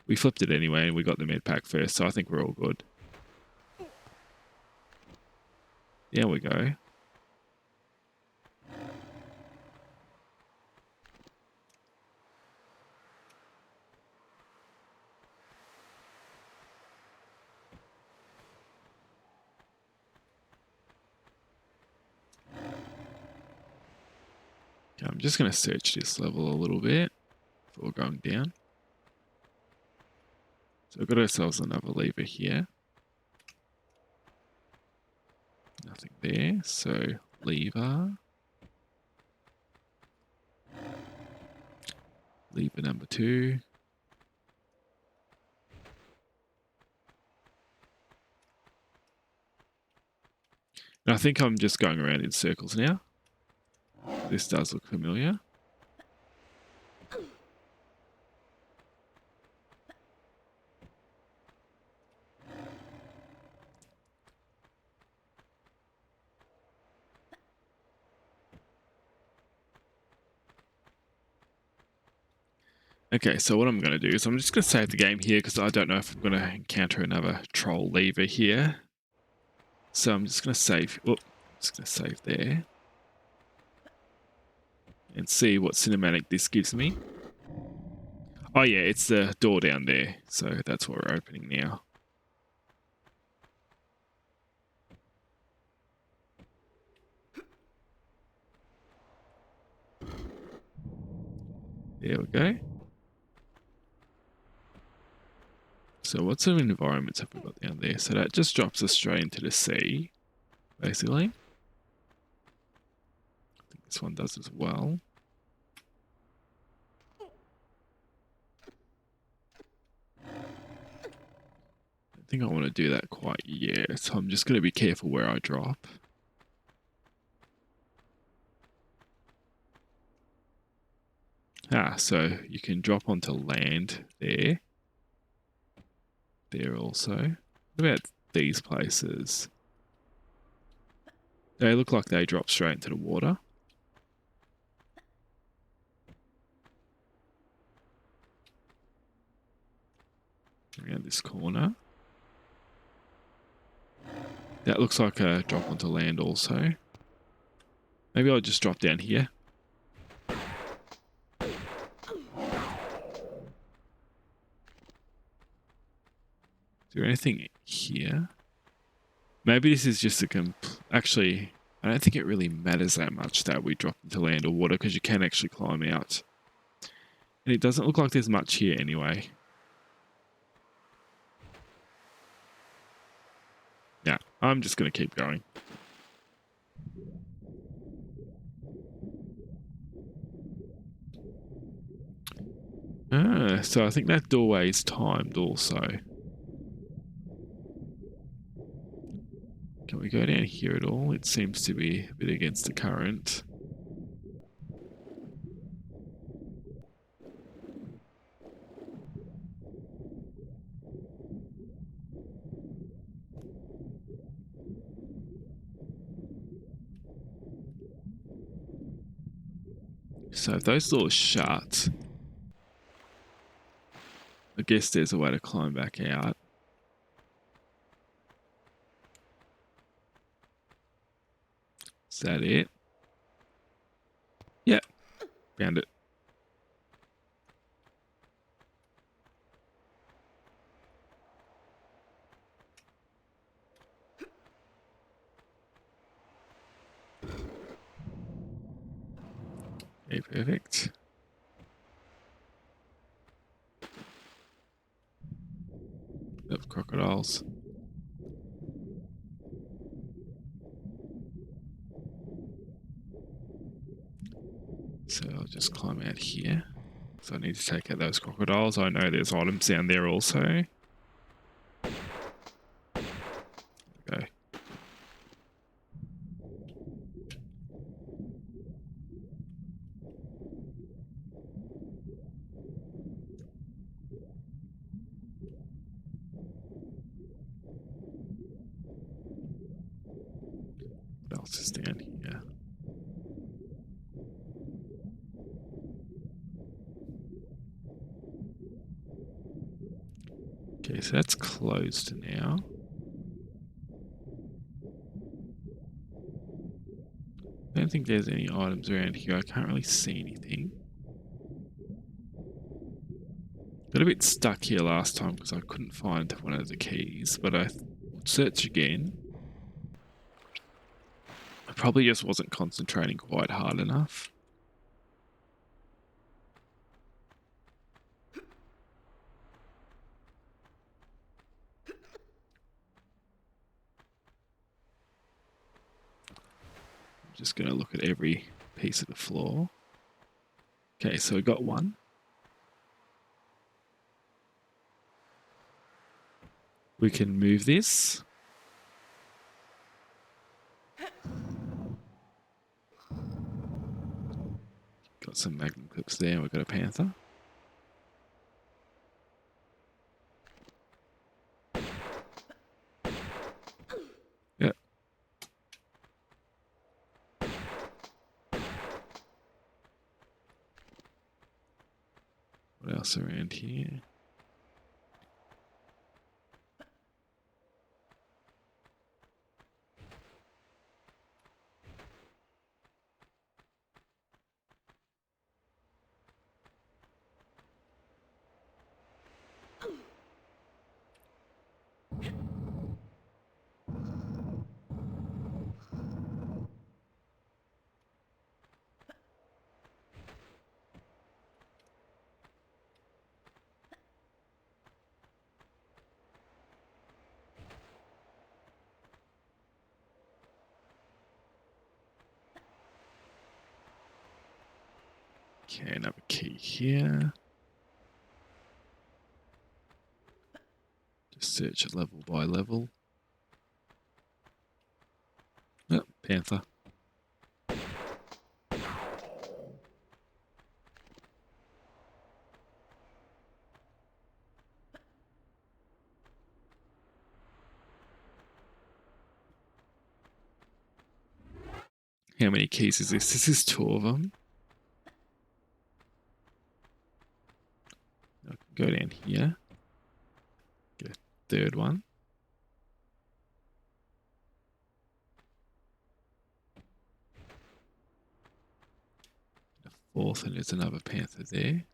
We flipped it anyway, and we got the med pack first, so I think we're all good. There we go. Okay, I'm just going to search this level a little bit before going down. So we've got ourselves another lever here. Nothing there, so lever. Lever number 2. And I think I'm just going around in circles now. This does look familiar. Okay, so what I'm going to do is I'm just going to save the game here because I don't know if I'm going to encounter another troll lever here. So I'm just going to save. Oh, just going to save there. And see what cinematic this gives me. Oh yeah, it's the door down there. So that's what we're opening now. There we go. So what sort of environments have we got down there? So that just drops us straight into the sea, basically. I think this one does as well. think I want to do that quite yet, so I'm just going to be careful where I drop. So you can drop onto land there. There also. What about these places? They look like they drop straight into the water. Around this corner. That looks like a drop onto land also. Maybe I'll just drop down here. Is there anything here? Maybe this is just a actually, I don't think it really matters that much that we drop into land or water because you can actually climb out. And it doesn't look like there's much here anyway. Yeah, I'm just going to keep going. So I think that doorway is timed also. Can we go down here at all? It seems to be a bit against the current. So if those doors shut, I guess there's a way to climb back out. Is that it? Yep, found it. Okay, perfect. Yep, crocodiles. So I'll just climb out here. So I need to take out those crocodiles. I know there's items down there also. Okay. What else is down here? Okay, so that's closed now. I don't think there's any items around here. I can't really see anything. Got a bit stuck here last time because I couldn't find one of the keys, but I would search again. I probably just wasn't concentrating quite hard enough. I'm just going to look at every piece of the floor. Okay, so I got one. We can move this. Got some magnum clips there. We've got a panther. Yep. What else around here? Okay, another key here. Just search it level by level. Oh, panther. How many keys is this? This is 2 of them. I can go down here. Get a third one. A fourth, and there's another panther there.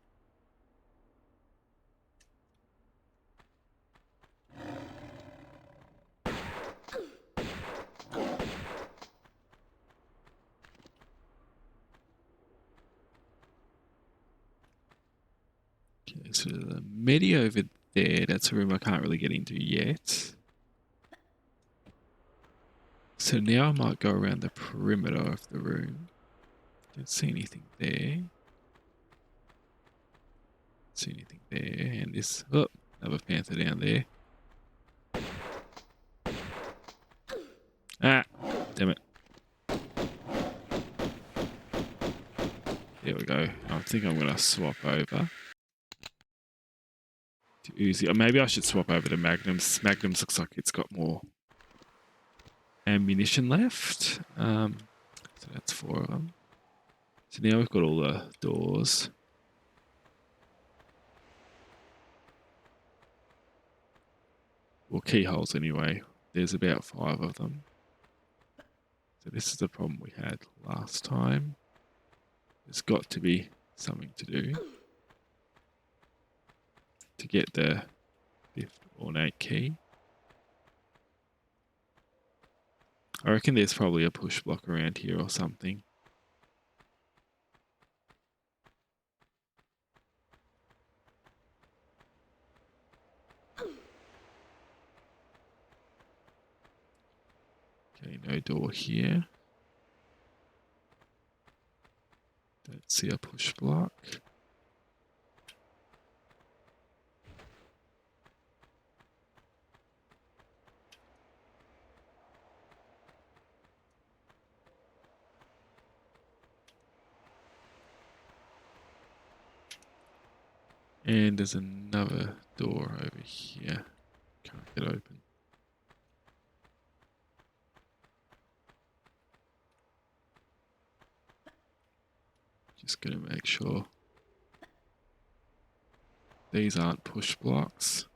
Okay, so the medi over there, that's a room I can't really get into yet. So now I might go around the perimeter of the room. Don't see anything there. Don't see anything there. And this, oh, another panther down there. Ah, damn it. There we go. I think I'm going to swap over to Uzi. Or maybe I should swap over to Magnums. Magnums looks like it's got more ammunition left. So that's 4 of them. So now we've got all the doors. Well, keyholes anyway. There's about 5 of them. So this is the problem we had last time. There's got to be something to do to get the 5th ornate key. I reckon there's probably a push block around here or something. Okay, no door here. Don't see a push block. And there's another door over here. Can't get open. Just gonna make sure these aren't push blocks.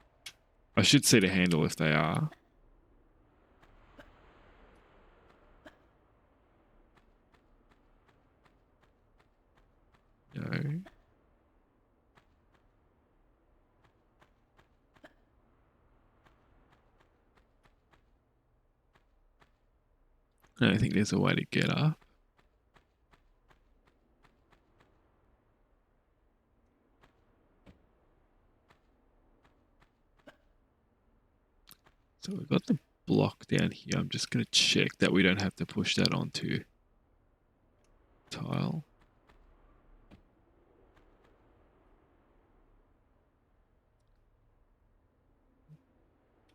I should see the handle if they are. No. I don't think there's a way to get up. So we've got the block down here. I'm just going to check that we don't have to push that onto tile.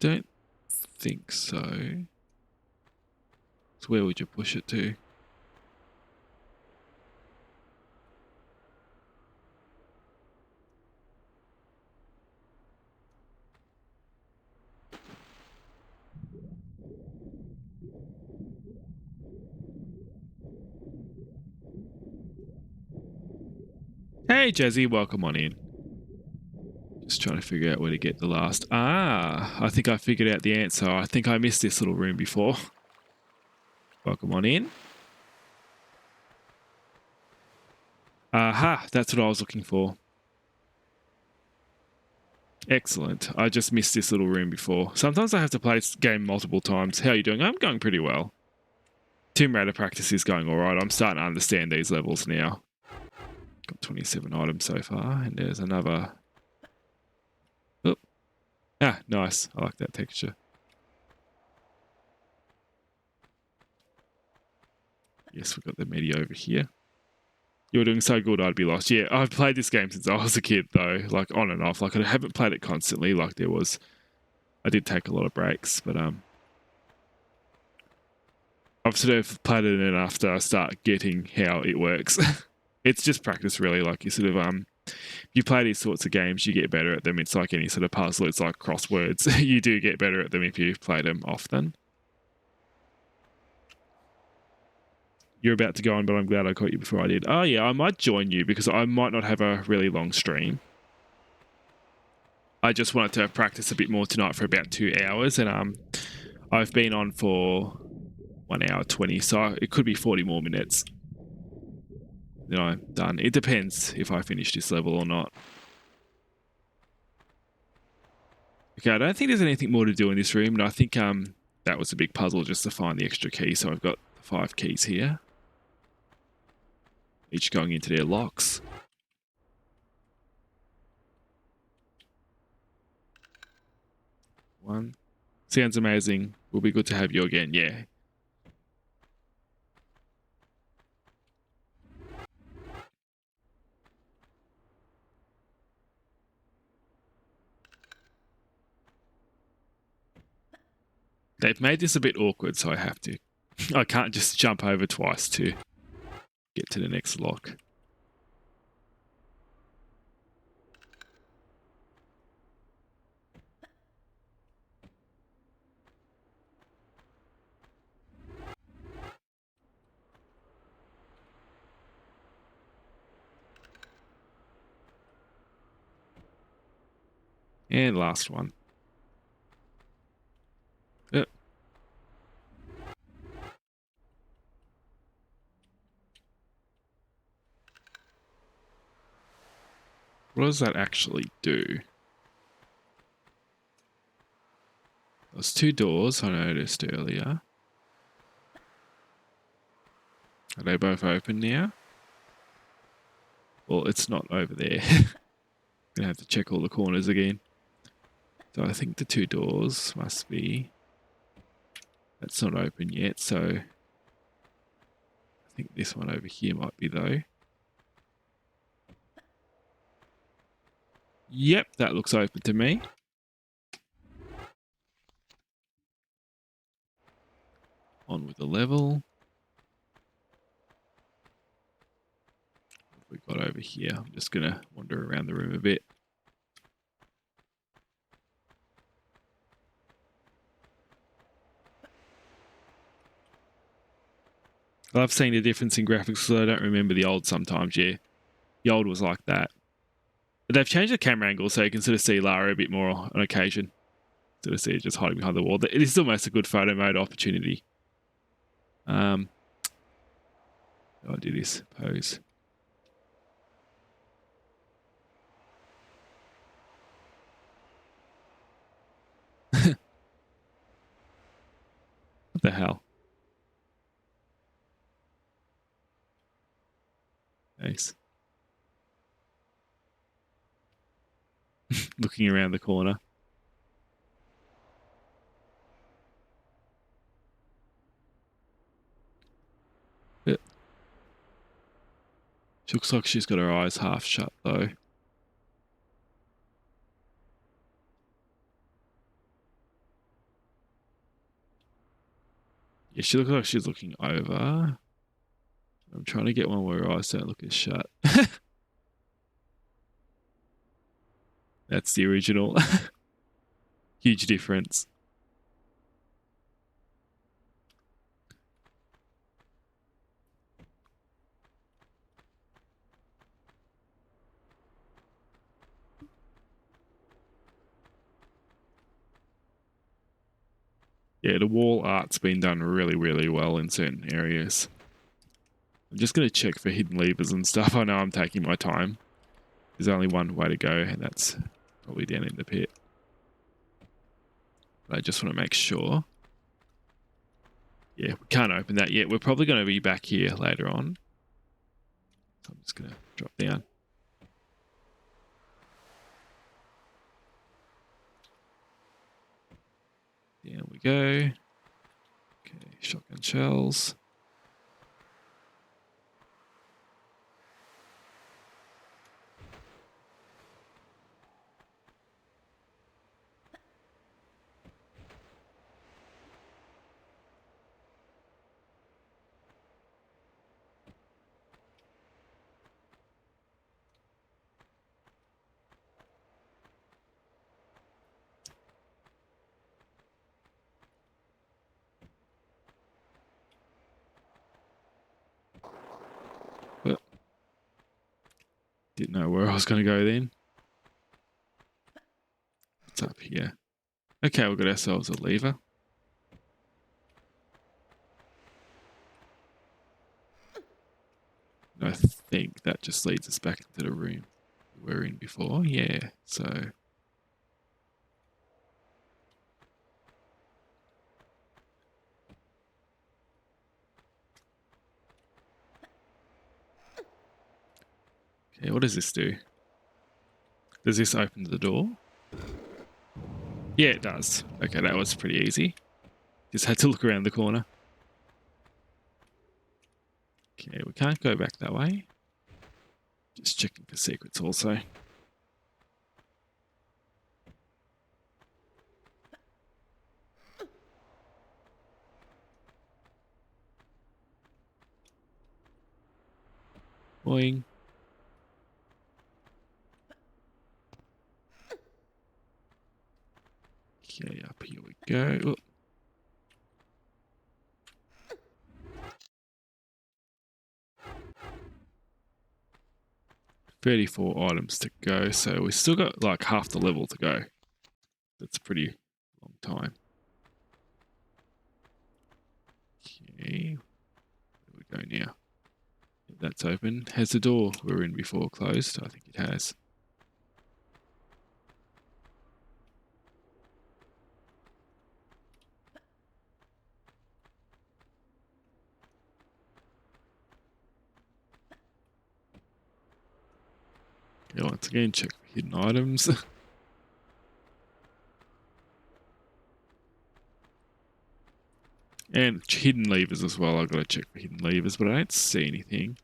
Don't think so. So where would you push it to? Hey Jazzy, welcome on in. Just trying to figure out where to get the last. Ah, I think I figured out the answer. I think I missed this little room before. Welcome on in. Aha, that's what I was looking for. Excellent. I just missed this little room before. Sometimes I have to play this game multiple times. How are you doing? I'm going pretty well. Tomb Raider practice is going alright. I'm starting to understand these levels now. Got 27 items so far, and there's another. Oh. Ah, nice. I like that texture. Yes, we've got the medi over here. You're doing so good, I'd be lost. Yeah, I've played this game since I was a kid, though. Like, on and off. Like, I haven't played it constantly. Like, there was I did take a lot of breaks, but I've sort of played it enough to start getting how it works. It's just practice, really. Like you sort of you play these sorts of games, you get better at them. It's like any sort of puzzle. It's like crosswords. You do get better at them if you play them often. You're about to go on, but I'm glad I caught you before I did. Oh yeah, I might join you because I might not have a really long stream. I just wanted to practice a bit more tonight for about 2 hours, and I've been on for 1 hour 20, so it could be 40 more minutes. Then I'm done. It depends if I finish this level or not. Okay, I don't think there's anything more to do in this room, and I think that was a big puzzle just to find the extra key. So I've got 5 keys here, each going into their locks. One. Sounds amazing. Will be good to have you again. Yeah. They've made this a bit awkward, so I have to. I can't just jump over twice to get to the next lock. And last one. Yep. What does that actually do? There's 2 doors I noticed earlier. Are they both open now? Well, it's not over there. Gonna have to check all the corners again. So I think the 2 doors must be... That's not open yet, so... I think this one over here might be though. Yep, that looks open to me. On with the level. What have we got over here? I'm just gonna wander around the room a bit. I love seeing the difference in graphics because I don't remember the old sometimes, yeah. The old was like that. But they've changed the camera angle so you can sort of see Lara a bit more on occasion. Sort of see her just hiding behind the wall. It is almost a good photo mode opportunity. I'll do this pose. What the hell? Nice. Looking around the corner. Yeah. She looks like she's got her eyes half shut though. Yeah, she looks like she's looking over. I'm trying to get one where her eyes don't look as shut. That's the original. Huge difference. Yeah, the wall art's been done really, really well in certain areas. I'm just going to check for hidden levers and stuff. I know I'm taking my time. There's only one way to go, and that's probably down in the pit. But I just want to make sure. Yeah, we can't open that yet. We're probably going to be back here later on. So I'm just going to drop down. Down we go. Okay, shotgun shells. Didn't know where I was going to go then. What's up here? Okay, we've got ourselves a lever. I think that just leads us back into the room we were in before. Yeah, so... Okay, what does this do? Does this open the door? Yeah, it does. Okay, that was pretty easy. Just had to look around the corner. Okay, we can't go back that way. Just checking for secrets also. Boing. Okay, up here we go. Oh. 34 items to go, so we still got like half the level to go. That's a pretty long time. Okay, where we go now? That's open. Has the door we were in before closed? I think it has. Okay, once again, check for hidden items. And hidden levers as well. I've got to check for hidden levers, but I don't see anything.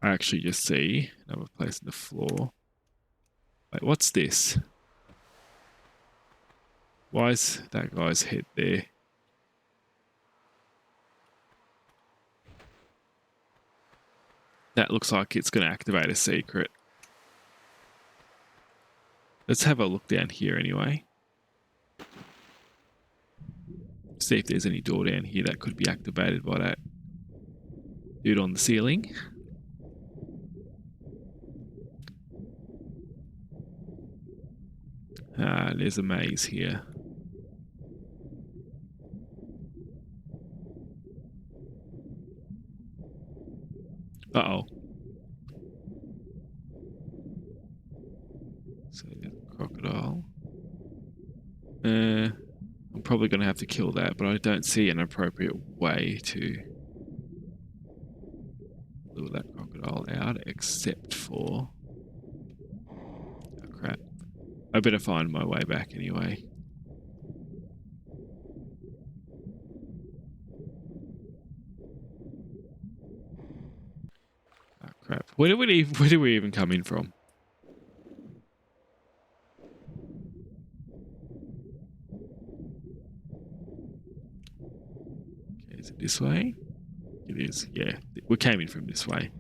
I actually just see another place in the floor. Wait, what's this? Why is that guy's head there? That looks like it's going to activate a secret. Let's have a look down here anyway. See if there's any door down here that could be activated by that dude on the ceiling. Ah, there's a maze here. Uh-oh. So, crocodile. I'm probably going to have to kill that, but I don't see an appropriate way to lure that crocodile out, except for... Oh, crap. I better find my way back anyway. Oh, crap. Where do we even come in from? Okay, is it this way? It is, yeah. We came in from this way.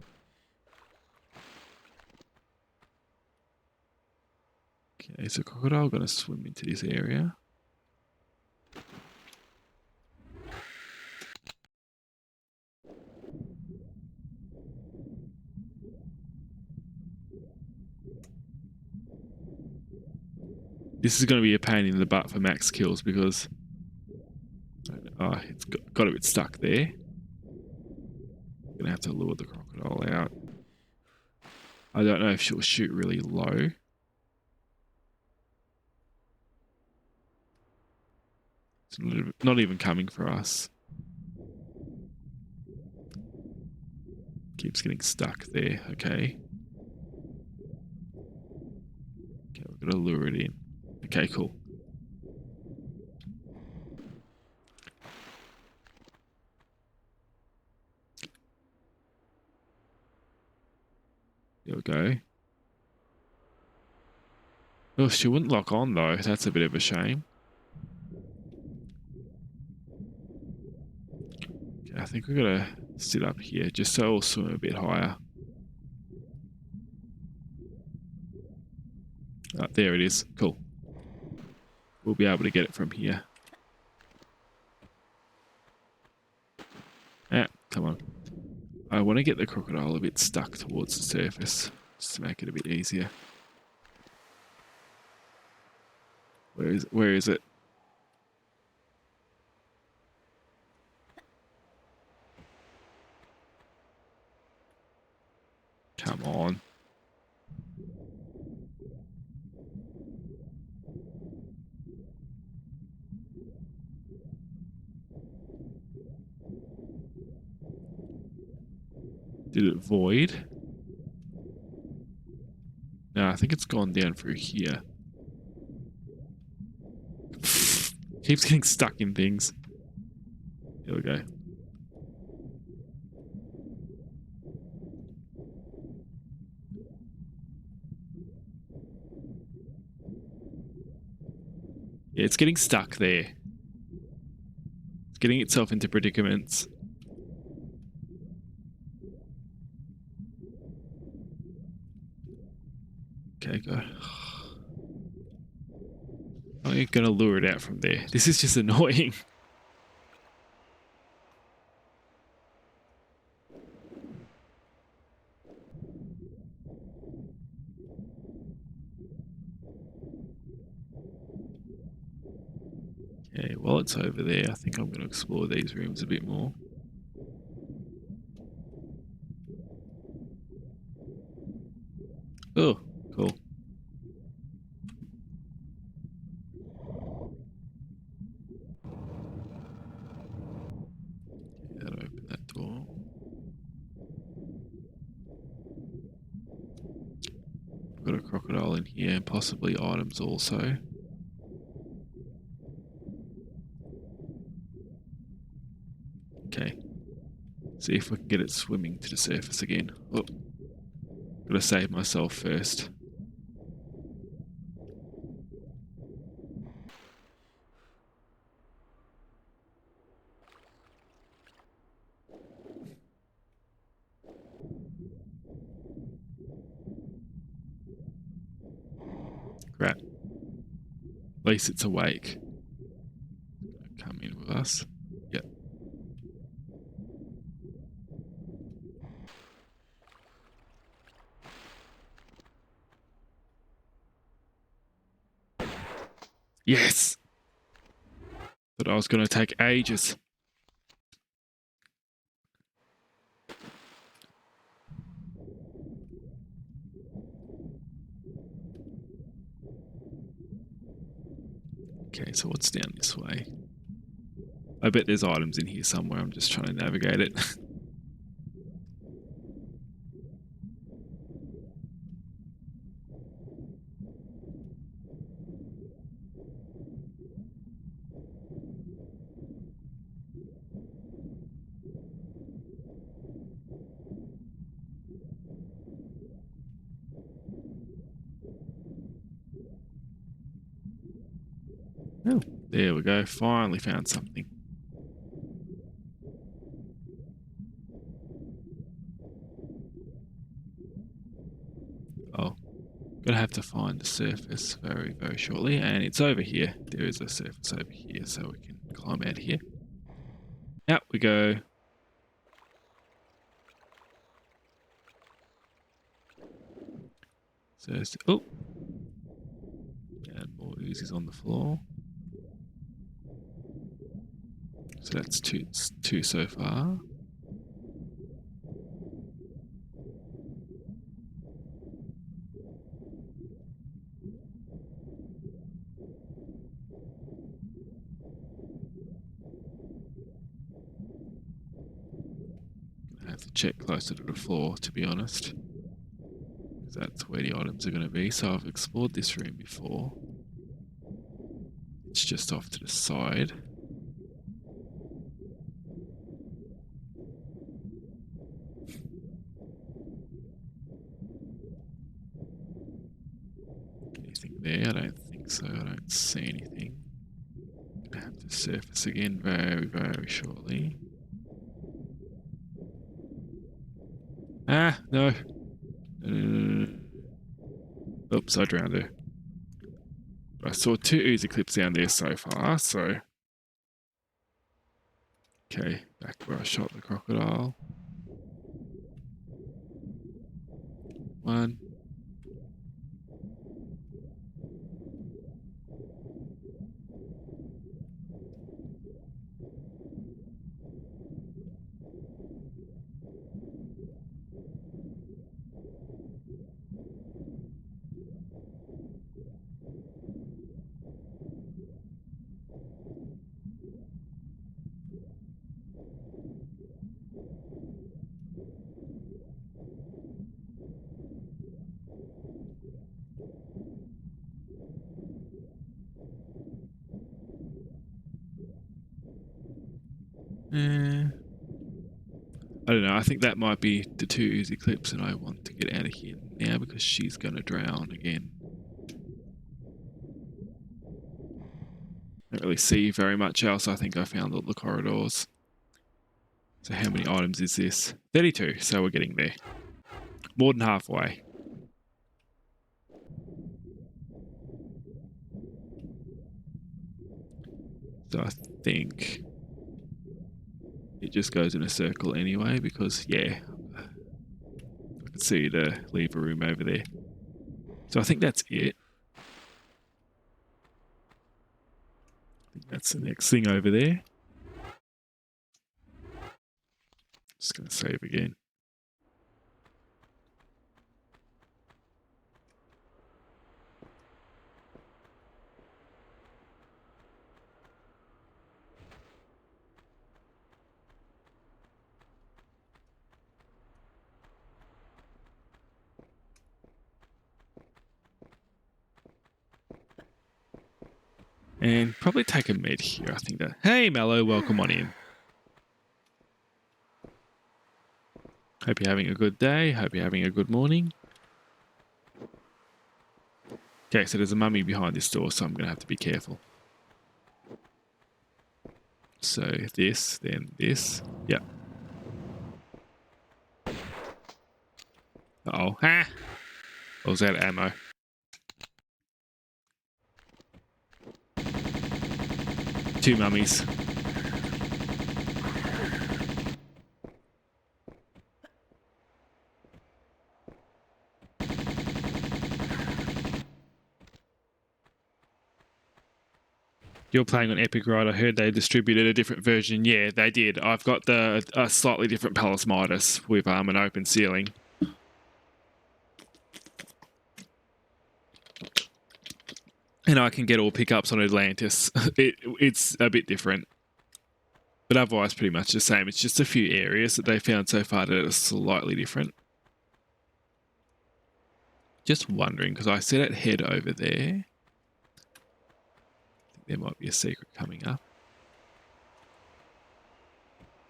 Okay, so crocodile going to swim into this area. This is going to be a pain in the butt for max kills because it's got a bit stuck there. I'm going to have to lure the crocodile out. I don't know if she'll shoot really low. It's not even coming for us. Keeps getting stuck there. Okay. Okay, we've got to lure it in. Okay, cool. There we go. Oh, she wouldn't lock on though. That's a bit of a shame. Okay, I think we've got to sit up here just so we'll swim a bit higher. Oh, there it is. Cool. We'll be able to get it from here. Ah, come on. I want to get the crocodile a bit stuck towards the surface. just to make it a bit easier. Where is it? Come on. Did it void? No, I think it's gone down through here. Keeps getting stuck in things. Here we go. Yeah, it's getting stuck there. It's getting itself into predicaments. Okay, go. I'm gonna lure it out from there. This is just annoying. Okay, while it's over there, I think I'm gonna explore these rooms a bit more. Oh, cool. That'll open that door. I've got a crocodile in here and possibly items also. Okay. See if we can get it swimming to the surface again. Oh, gotta save myself first. Crap. At least it's awake. Come in with us. Yep. Yes! Thought I was gonna take ages. Okay, so what's down this way? I bet there's items in here somewhere. I'm just trying to navigate it. Oh, there we go. Finally found something. Oh, gonna have to find the surface very, very shortly. And it's over here. There is a surface over here, so we can climb out here. Out we go. So, oh, and more Uzis on the floor. So that's two so far. I have to check closer to the floor, to be honest. Because that's where the items are going to be. So I've explored this room before. It's just off to the side. Anything there? I don't think so. I don't see anything. Gonna have to surface again very, very shortly. Ah, no. Oops, I drowned her. I saw two Uzi clips down there so far, so... Okay, back where I shot the crocodile. One, I don't know. I think that might be the 2 easy clips, and I want to get out of here now because she's going to drown again. Don't really see very much else. I think I found all the corridors. So how many items is this? 32, so we're getting there. More than halfway. So I think it just goes in a circle anyway because, yeah, I can see the lever room over there. So I think that's it. I think that's the next thing over there. Just going to save again. And probably take a med here. I think that. Hey, Mallow, welcome on in. Hope you're having a good day. Hope you're having a good morning. Okay, so there's a mummy behind this door, so I'm going to have to be careful. So this, then this. Yep. Uh-oh. Ah! I was out of ammo. Two mummies. You're playing on Epic, right? I heard they distributed a different version. Yeah, they did. I've got a slightly different Palace Midas with an open ceiling. And I can get all pickups on Atlantis. It's a bit different. But otherwise pretty much the same. It's just a few areas that they found so far that are slightly different. Just wondering, because I said it head over there. I think there might be a secret coming up.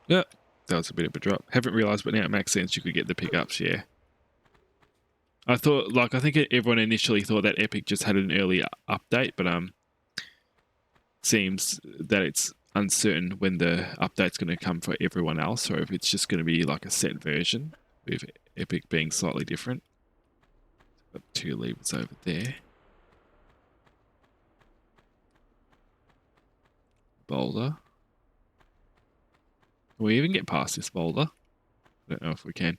Yep, that was a bit of a drop. Haven't realised, but now it makes sense you could get the pickups, yeah. I thought, like, I think everyone initially thought that Epic just had an early update, but seems that it's uncertain when the update's going to come for everyone else, or if it's just going to be like a set version, with Epic being slightly different. Got 2 levers over there. Boulder. Can we even get past this boulder? I don't know if we can.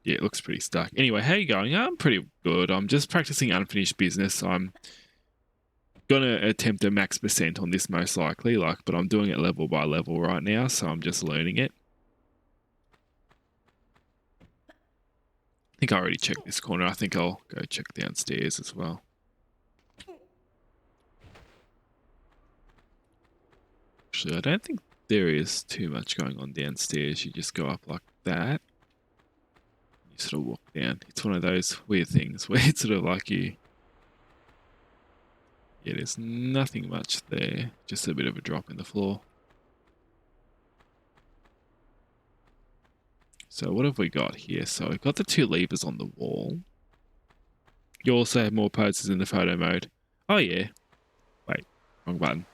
Yeah, it looks pretty stuck. Anyway, how you going? I'm pretty good. I'm just practicing unfinished business. I'm gonna attempt a max percent on this most likely, but I'm doing it level by level right now, so I'm just learning it. I think I already checked this corner. I think I'll go check downstairs as well. Actually, I don't think there is too much going on downstairs. You just go up like that. You sort of walk down. It's one of those weird things where it's sort of like you... Yeah, there's nothing much there. Just a bit of a drop in the floor. So what have we got here? So we've got the 2 levers on the wall. You also have more poses in the photo mode. Oh yeah. Wait, wrong button.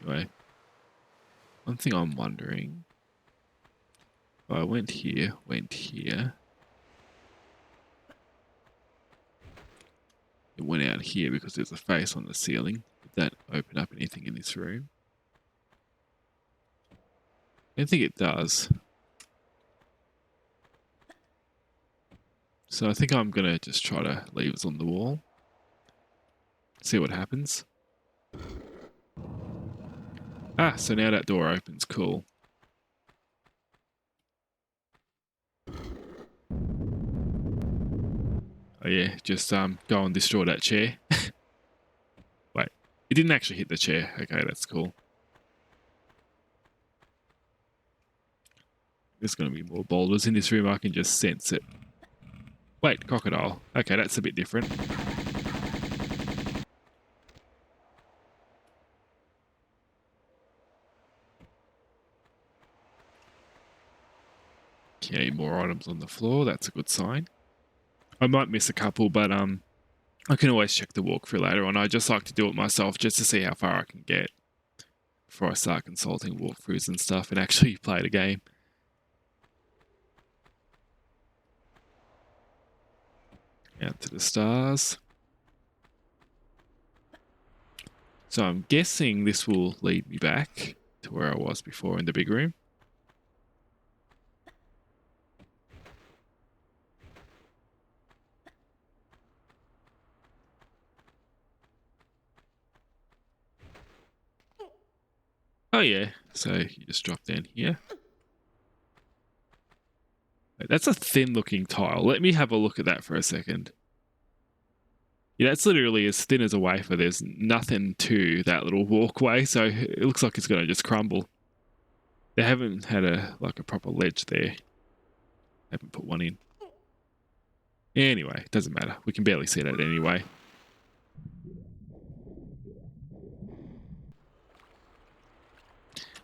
Anyway, one thing I'm wondering, if I went here, it went out here because there's a face on the ceiling. Did that open up anything in this room? I don't think it does. So I think I'm gonna just try to leave us on the wall. See what happens. Ah, so now that door opens, cool. Oh yeah, just go and destroy that chair. Wait, it didn't actually hit the chair. Okay, that's cool. there's going to be more boulders in this room. I can just sense it. Wait, crocodile. Okay, that's a bit different. Okay, more items on the floor. That's a good sign. I might miss a couple, but I can always check the walkthrough later on. I just like to do it myself just to see how far I can get before I start consulting walkthroughs and stuff and actually play the game. Out to the stars. So I'm guessing this will lead me back to where I was before in the big room. Oh yeah, so you just drop down here. That's a thin looking tile. Let me have a look at that for a second. Yeah, that's literally as thin as a wafer. There's nothing to that little walkway, so it looks like it's going to just crumble. They haven't had a proper ledge there. Haven't put one in. Anyway, doesn't matter. We can barely see that anyway.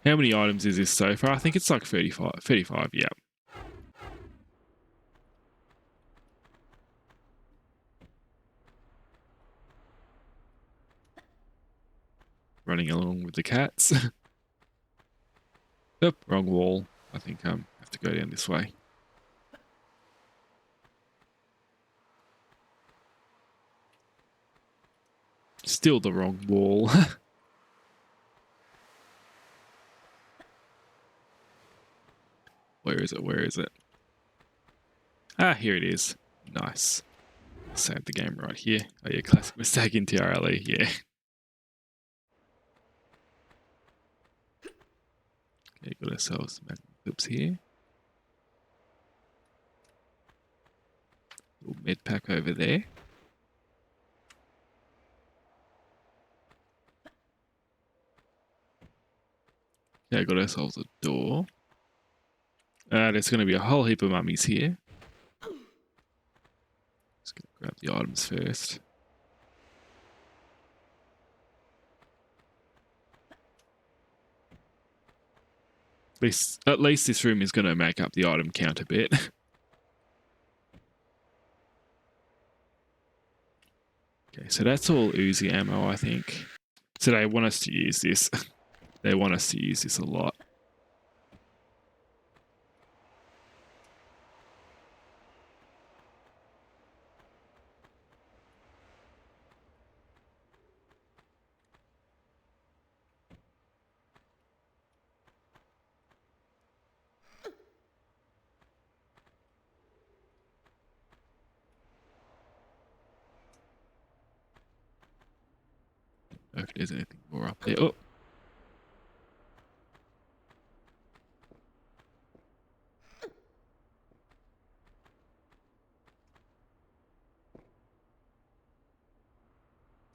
How many items is this so far? I think it's like 35. 35, yeah. Running along with the cats. Oop, wrong wall. I think I have to go down this way. Still the wrong wall. Where is it? Where is it? Ah, here it is. Nice. Save the game right here. Oh yeah, classic mistake in TRLE, yeah. Okay, got ourselves some magnet clips here. Little med pack over there. Okay, got ourselves a door. There's going to be a whole heap of mummies here. Just going to grab the items first. At least this room is going to make up the item count a bit. Okay, so that's all Uzi ammo, I think. So they want us to use this. They want us to use this a lot. I don't know if there's anything more up there. Oh!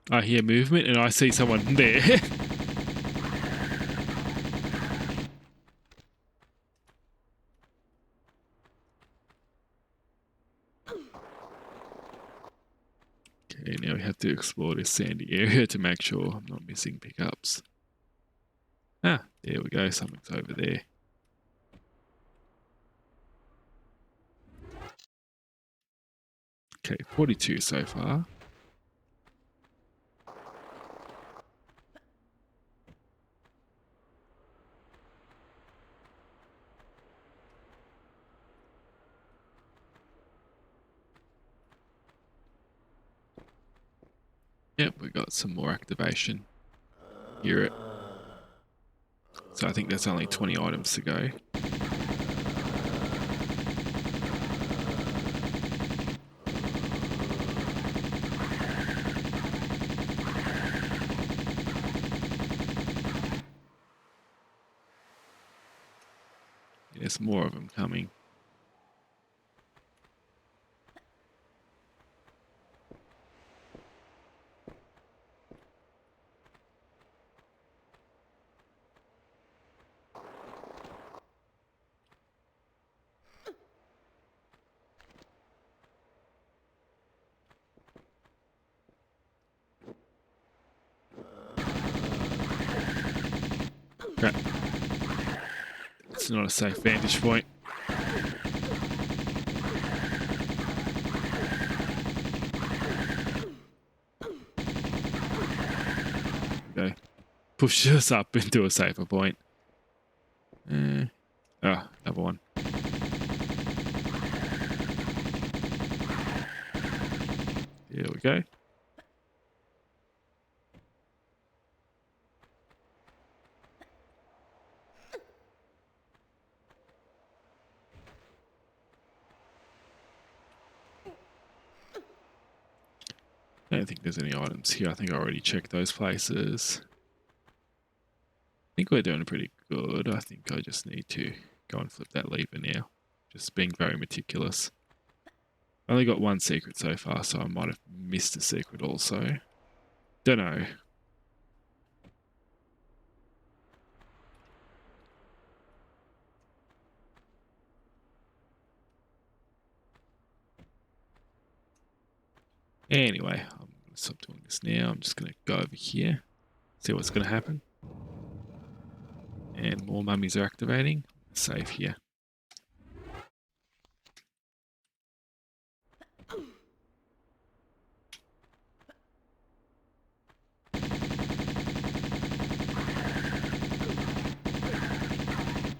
I hear movement and I see someone there. Okay, now we have to explore this sandy area to make sure I'm not missing pickups. Ah, there we go. Something's over there. Okay, 42 so far. Yep, we got some more activation. Hear it. So I think there's only 20 items to go. There's more of them coming. Crap. It's not a safe vantage point. Okay. Push us up into a safer point. Oh, another one. Here we go. I don't think there's any items here. I think I already checked those places. I think we're doing pretty good. I think I just need to go and flip that lever now. Just being very meticulous. I only got one secret so far, so I might have missed a secret also. Don't know. Anyway, I'm going to stop doing this now. I'm just going to go over here, see what's going to happen. And more mummies are activating. Save here.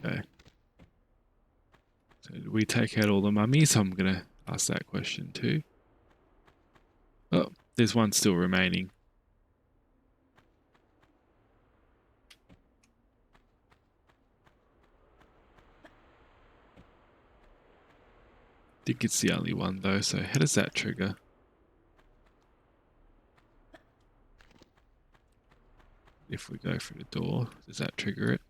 Okay. So did we take out all the mummies? I'm going to ask that question too. Oh, there's one still remaining. I think it's the only one though, so how does that trigger? If we go through the door, does that trigger it?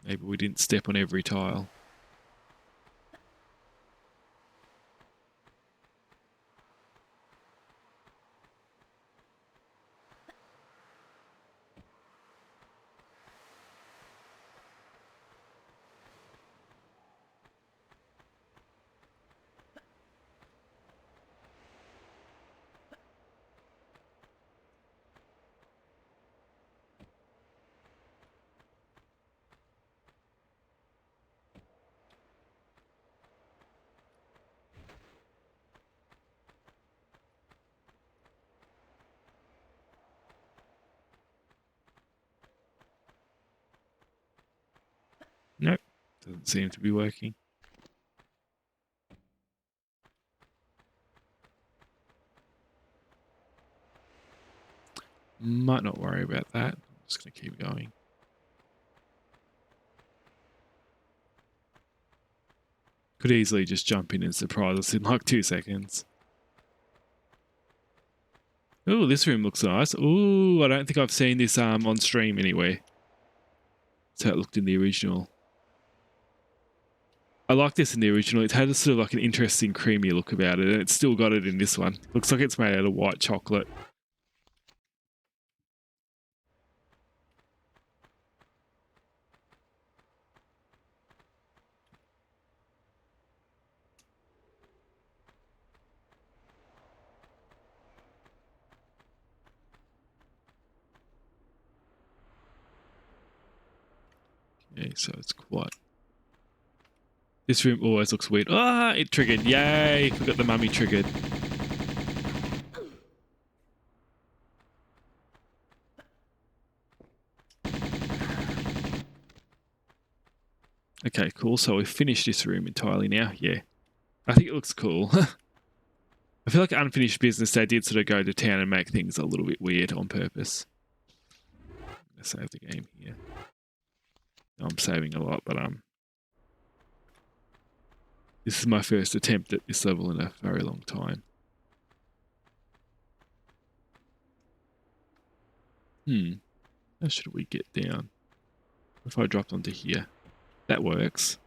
Maybe we didn't step on every tile. Nope, doesn't seem to be working. Might not worry about that. I'm just going to keep going. Could easily just jump in and surprise us in like 2 seconds. Oh, this room looks nice. Oh, I don't think I've seen this on stream anywhere. That's how it looked in the original. I like this in the original. It had a sort of like an interesting creamy look about it, and it's still got it in this one. Looks like it's made out of white chocolate. Okay, so it's quite... This room always looks weird. Ah, it triggered. Yay, forgot the mummy triggered. Okay, cool. So we've finished this room entirely now. Yeah. I think it looks cool. I feel like Unfinished Business, they did sort of go to town and make things a little bit weird on purpose. I'm going to save the game here. I'm saving a lot, but this is my first attempt at this level in a very long time. How should we get down? If I dropped onto here, that works.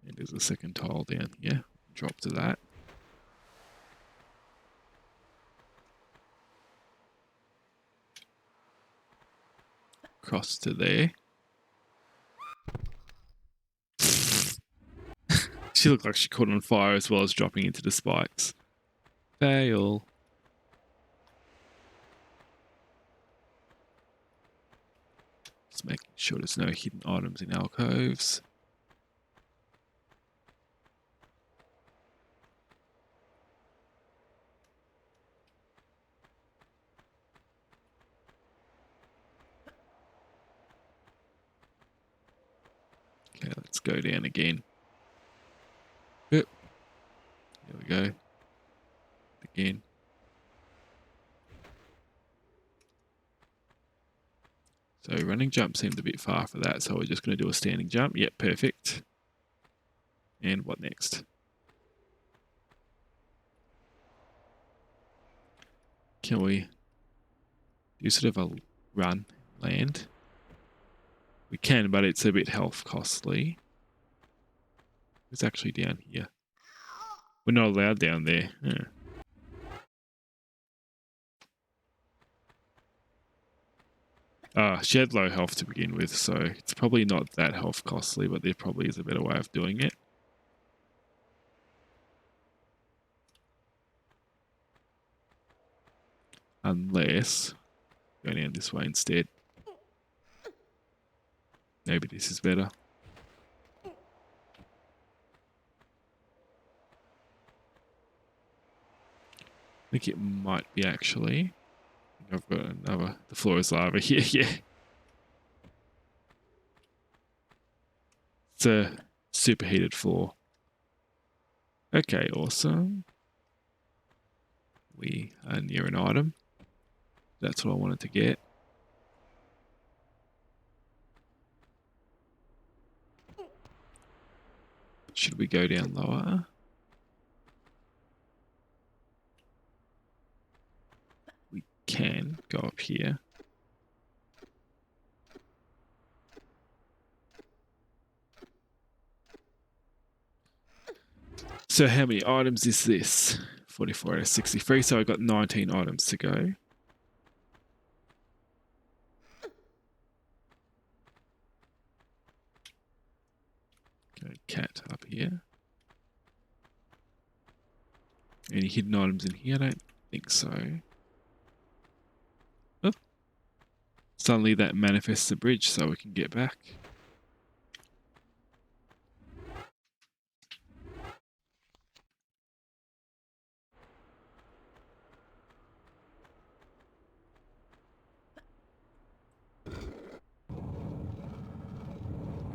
And there's a second tile down here. Drop to that. Cross to there. She looked like she caught on fire as well as dropping into the spikes. Fail. Just making sure there's no hidden items in alcoves. Okay, let's go down again. Yep. There we go. Again. So running jump seemed a bit far for that, so we're just going to do a standing jump. Yep, perfect. And what next? Can we do sort of a run, land? We can, but it's a bit health costly. It's actually down here. We're not allowed down there. Yeah. She had low health to begin with, so it's probably not that health costly, but there probably is a better way of doing it. Unless go down this way instead. Maybe this is better. I think it might be actually. I've got another. The floor is lava here. Yeah. It's a superheated floor. Okay, awesome. We are near an item. That's what I wanted to get. Should we go down lower? We can go up here. So how many items is this? 44 out of 63, so I've got 19 items to go. Okay, cat up here. Any hidden items in here? I don't think so. Oh. Suddenly that manifests the bridge so we can get back.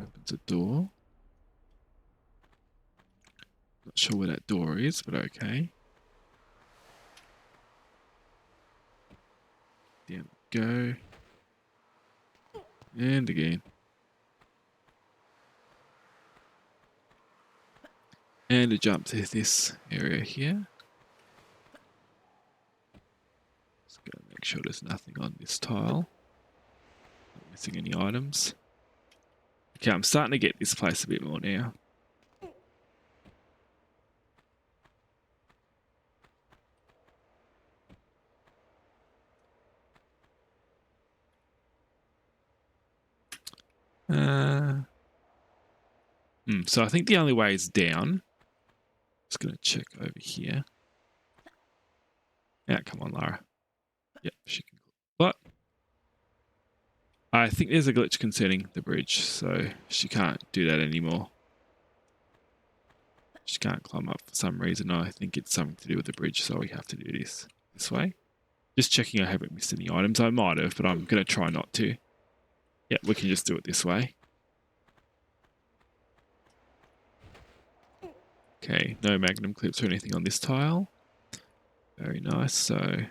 Opens a door. Not sure where that door is, but okay. Down we go. And again. And a jump to this area here. Just gotta make sure there's nothing on this tile. Not missing any items. Okay, I'm starting to get this place a bit more now. So I think the only way is down. Just going to check over here. Yeah, come on, Lara. Yep, she can. But I think there's a glitch concerning the bridge, so she can't do that anymore. She can't climb up for some reason. I think it's something to do with the bridge, so we have to do this way. Just checking I haven't missed any items. I might have, but I'm going to try not to. Yeah, we can just do it this way. Okay, no magnum clips or anything on this tile. Very nice, so... Okay,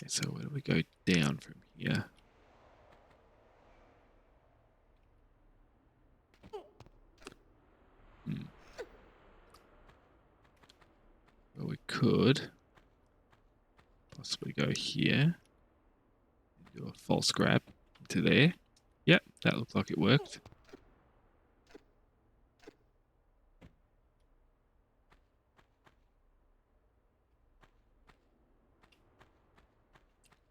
so where do we go down from here? Well, we could possibly go here and do a false grab into there. Yep, that looked like it worked.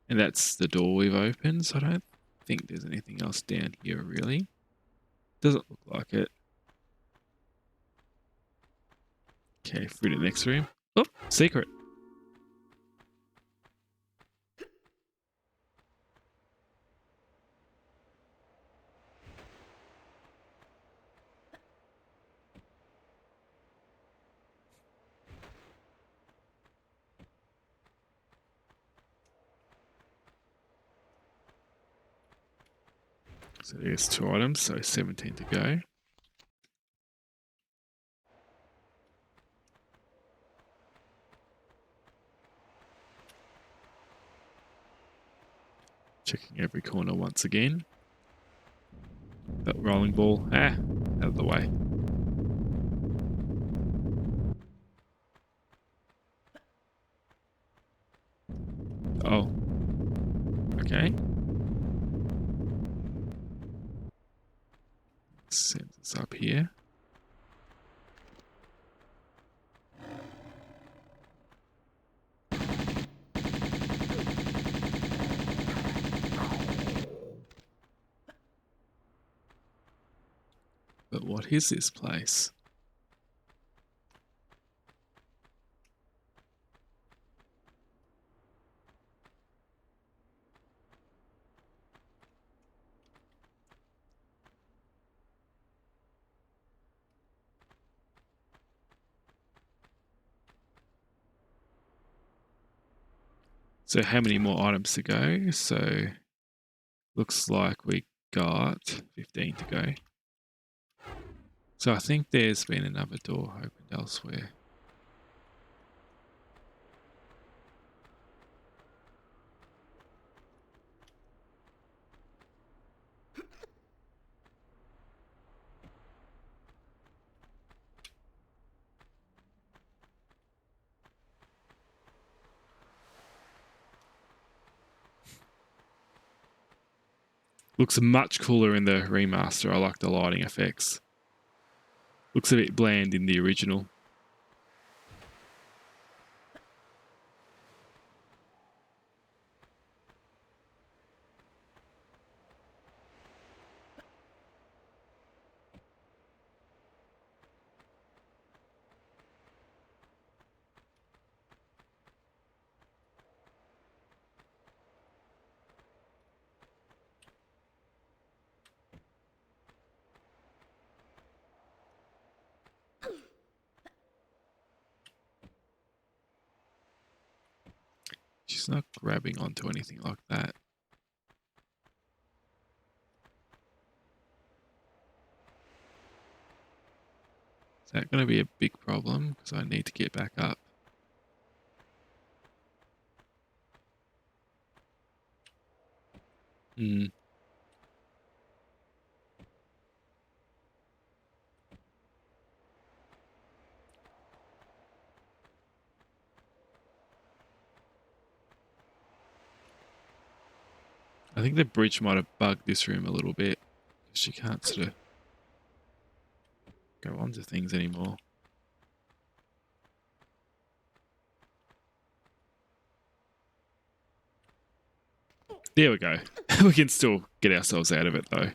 And that's the door we've opened, so I don't think there's anything else down here really. Doesn't look like it. Okay, through to the next room. Oh, secret. So there's 2 items, so 17 to go. Checking every corner once again. That rolling ball, out of the way. Oh, okay. Send this up here. But what is this place? So how many more items to go? So looks like we got 15 to go. So I think there's been another door opened elsewhere. Looks much cooler in the remaster. I like the lighting effects. Looks a bit bland in the original. She's not grabbing onto anything like that. Is that going to be a big problem? Because I need to get back up. Hmm. I think the bridge might have bugged this room a little bit. She can't sort of go onto things anymore. There we go. We can still get ourselves out of it though.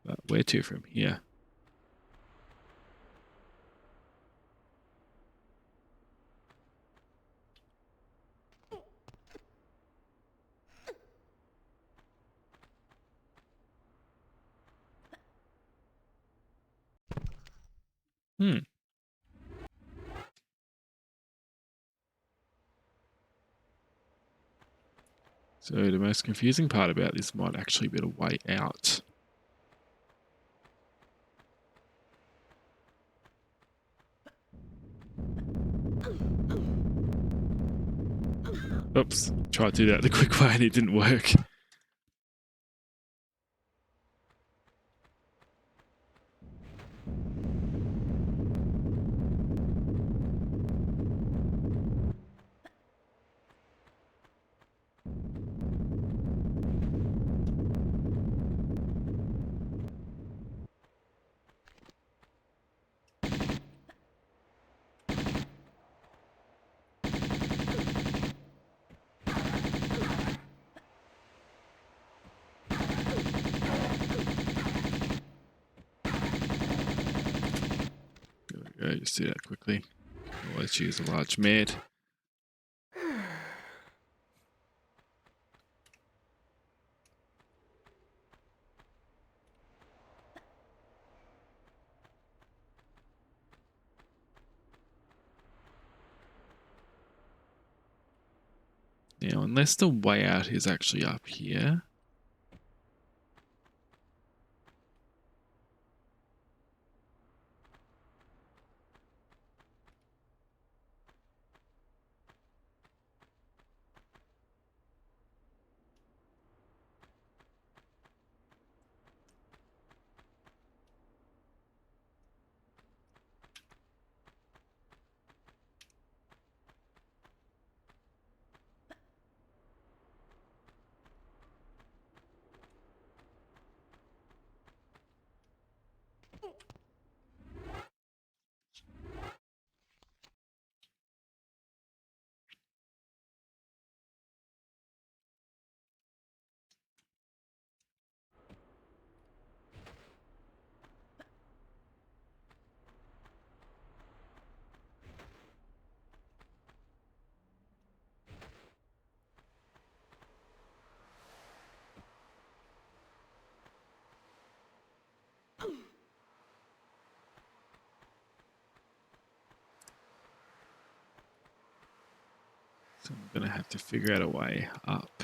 But where to from here? Hmm. So the most confusing part about this might actually be the way out. Oops, tried to do that the quick way and it didn't work. go. Just do that quickly. Always use a large med. Now, unless the way out is actually up here. So I'm going to have to figure out a way up.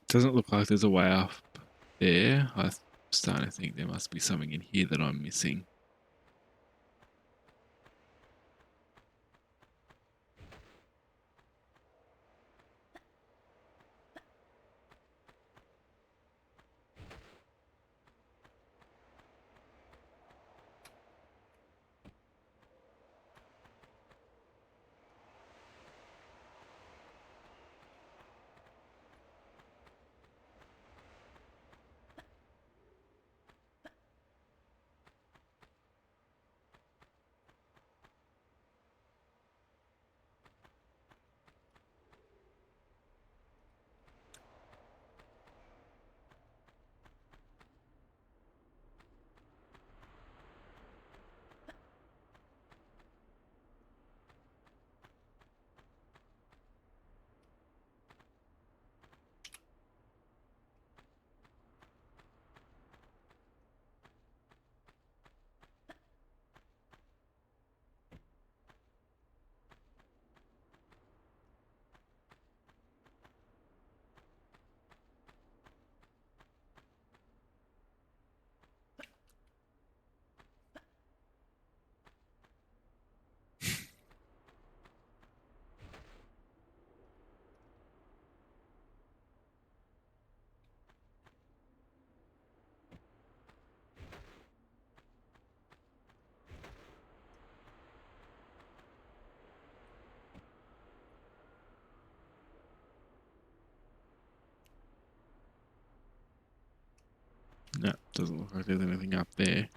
Doesn't look like there's a way up there. I'm starting to think there must be something in here that I'm missing. No, doesn't look like there's anything up there.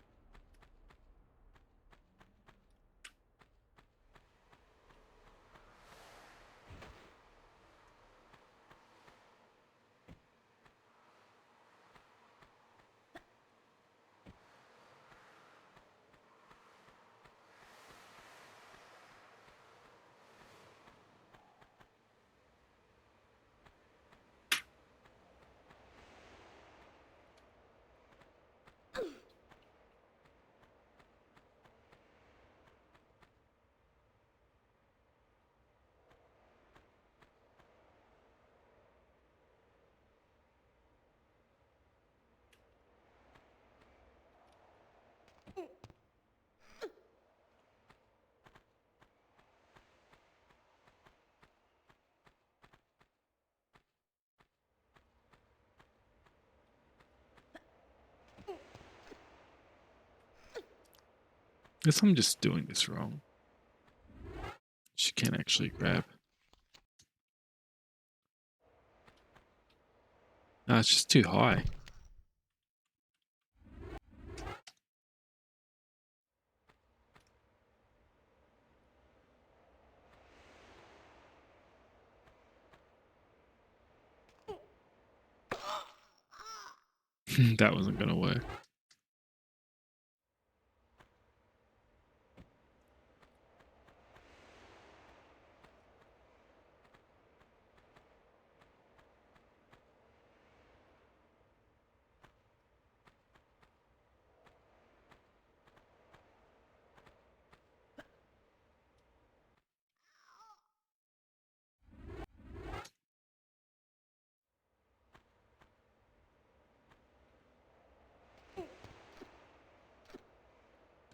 Guess I'm just doing this wrong. She can't actually grab. No, it's just too high. That wasn't gonna work.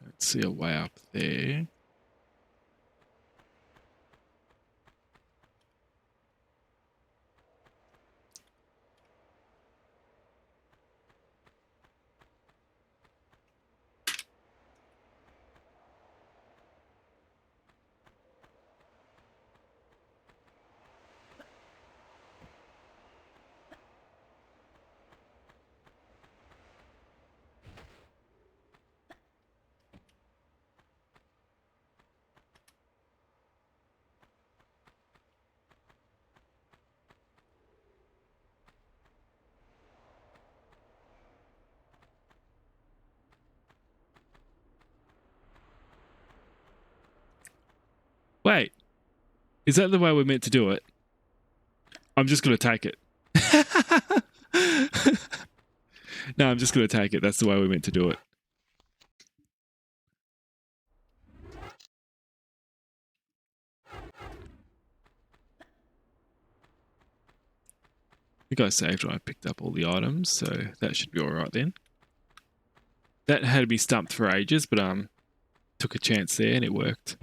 Don't see a way up there. Wait, is that the way we're meant to do it? I'm just gonna take it. No, I'm just gonna take it. That's the way we're meant to do it. I think I saved when I picked up all the items, so that should be alright then. That had me stumped for ages, but took a chance there and it worked.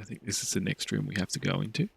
I think this is the next room we have to go into.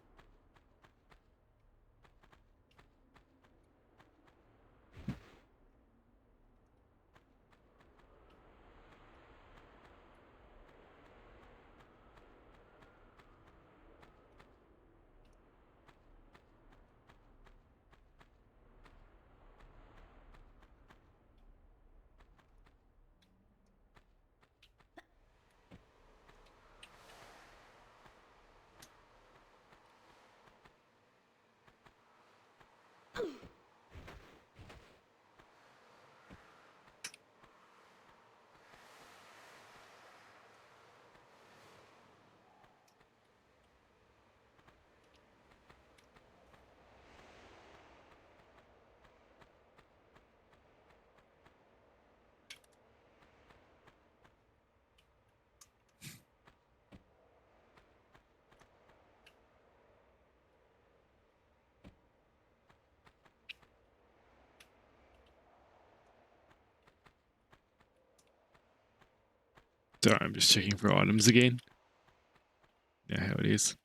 Sorry, I'm just checking for items again. Yeah, how it is.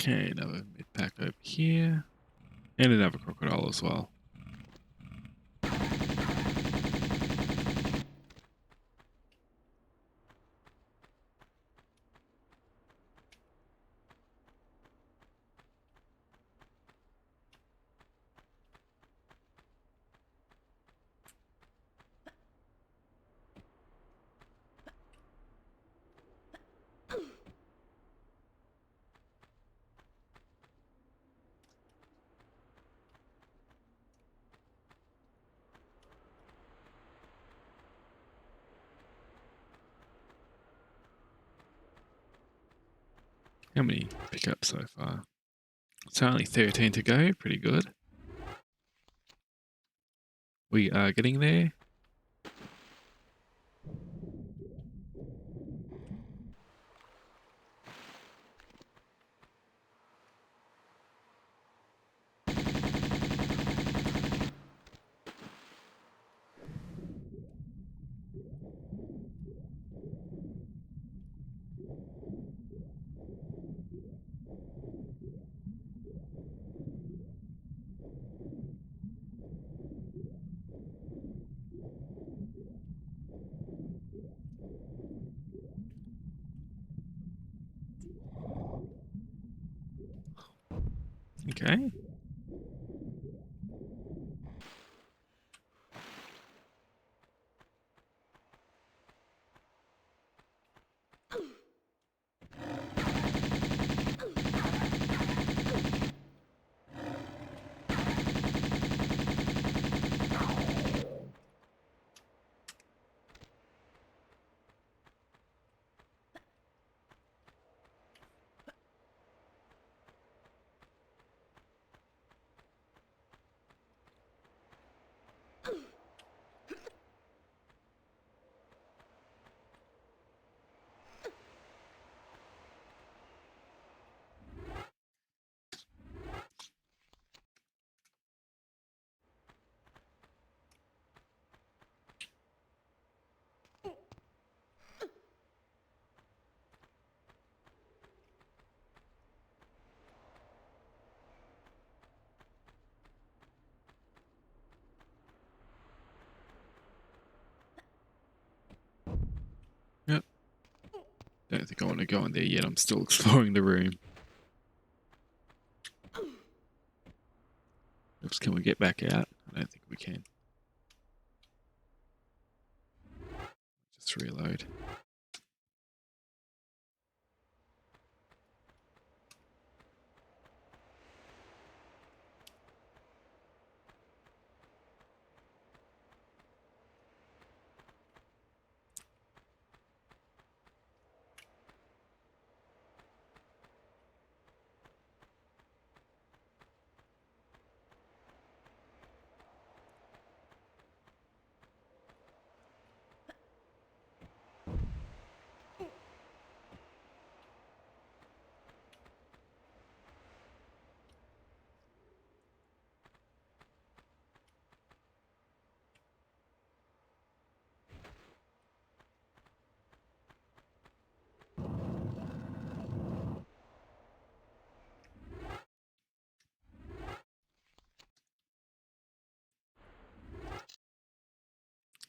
Okay, another mid pack over here. And another crocodile as well. How many pickups so far? It's only 13 to go. Pretty good. We are getting there. Okay. Yep. Don't think I want to go in there yet. I'm still exploring the room. Oops, can we get back out? I don't think we can. Just reload.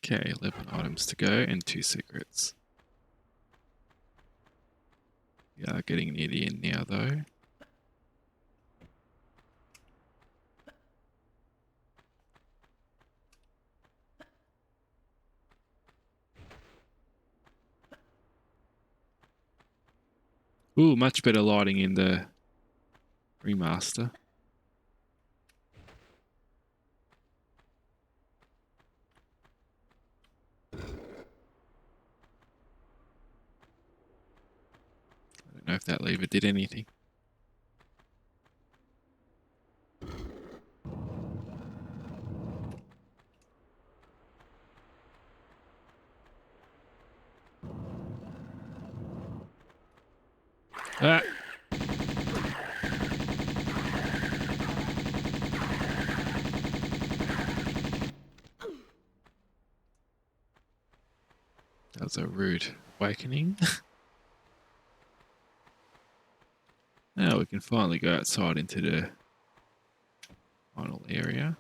Okay, 11 items to go and 2 secrets. We are getting near the end now though. Ooh, much better lighting in the remaster. I don't know if that lever did anything. Ah! That was a rude awakening. Now we can finally go outside into the final area.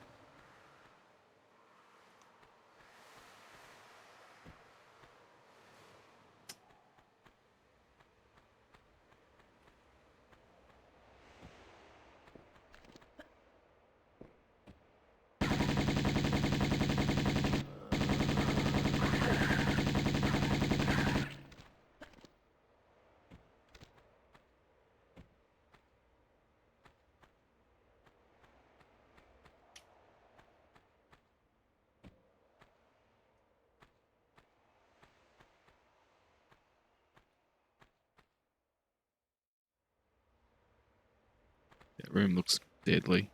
That room looks deadly.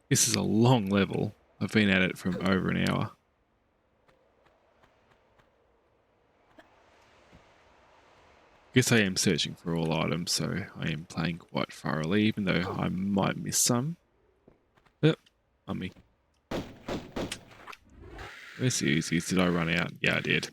This is a long level. I've been at it for over an hour. I guess I am searching for all items, so I am playing quite thoroughly, even though I might miss some. Yep, on me. Where's the Uzis? Did I run out? Yeah, I did.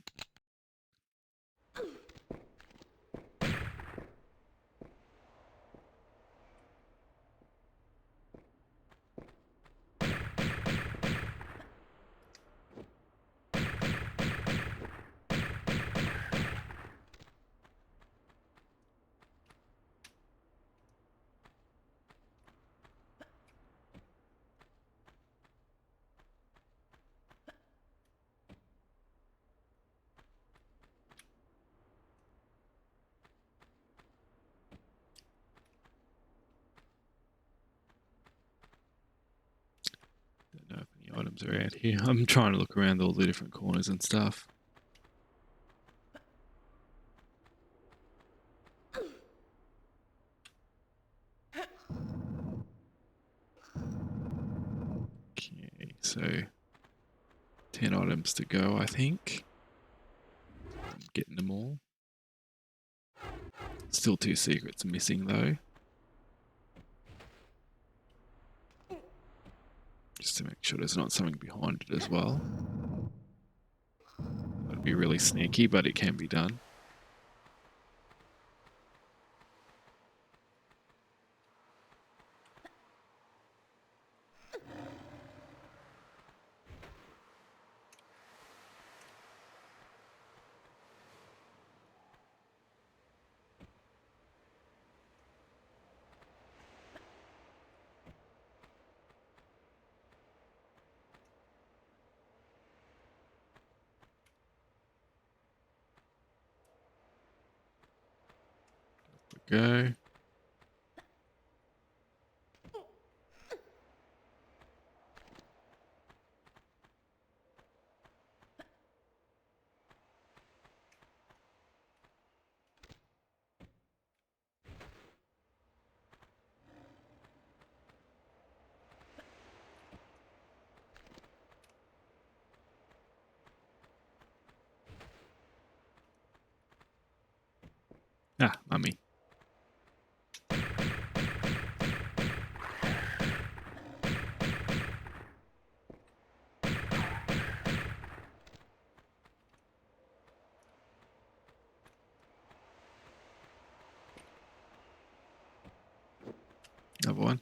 Don't know if any items are out here. I'm trying to look around all the different corners and stuff. Okay, so 10 items to go, I think. I'm getting them all. Still 2 secrets missing though. Just to make sure there's not something behind it as well. That'd be really sneaky, but it can be done. Go. Ah, mummy. Another one.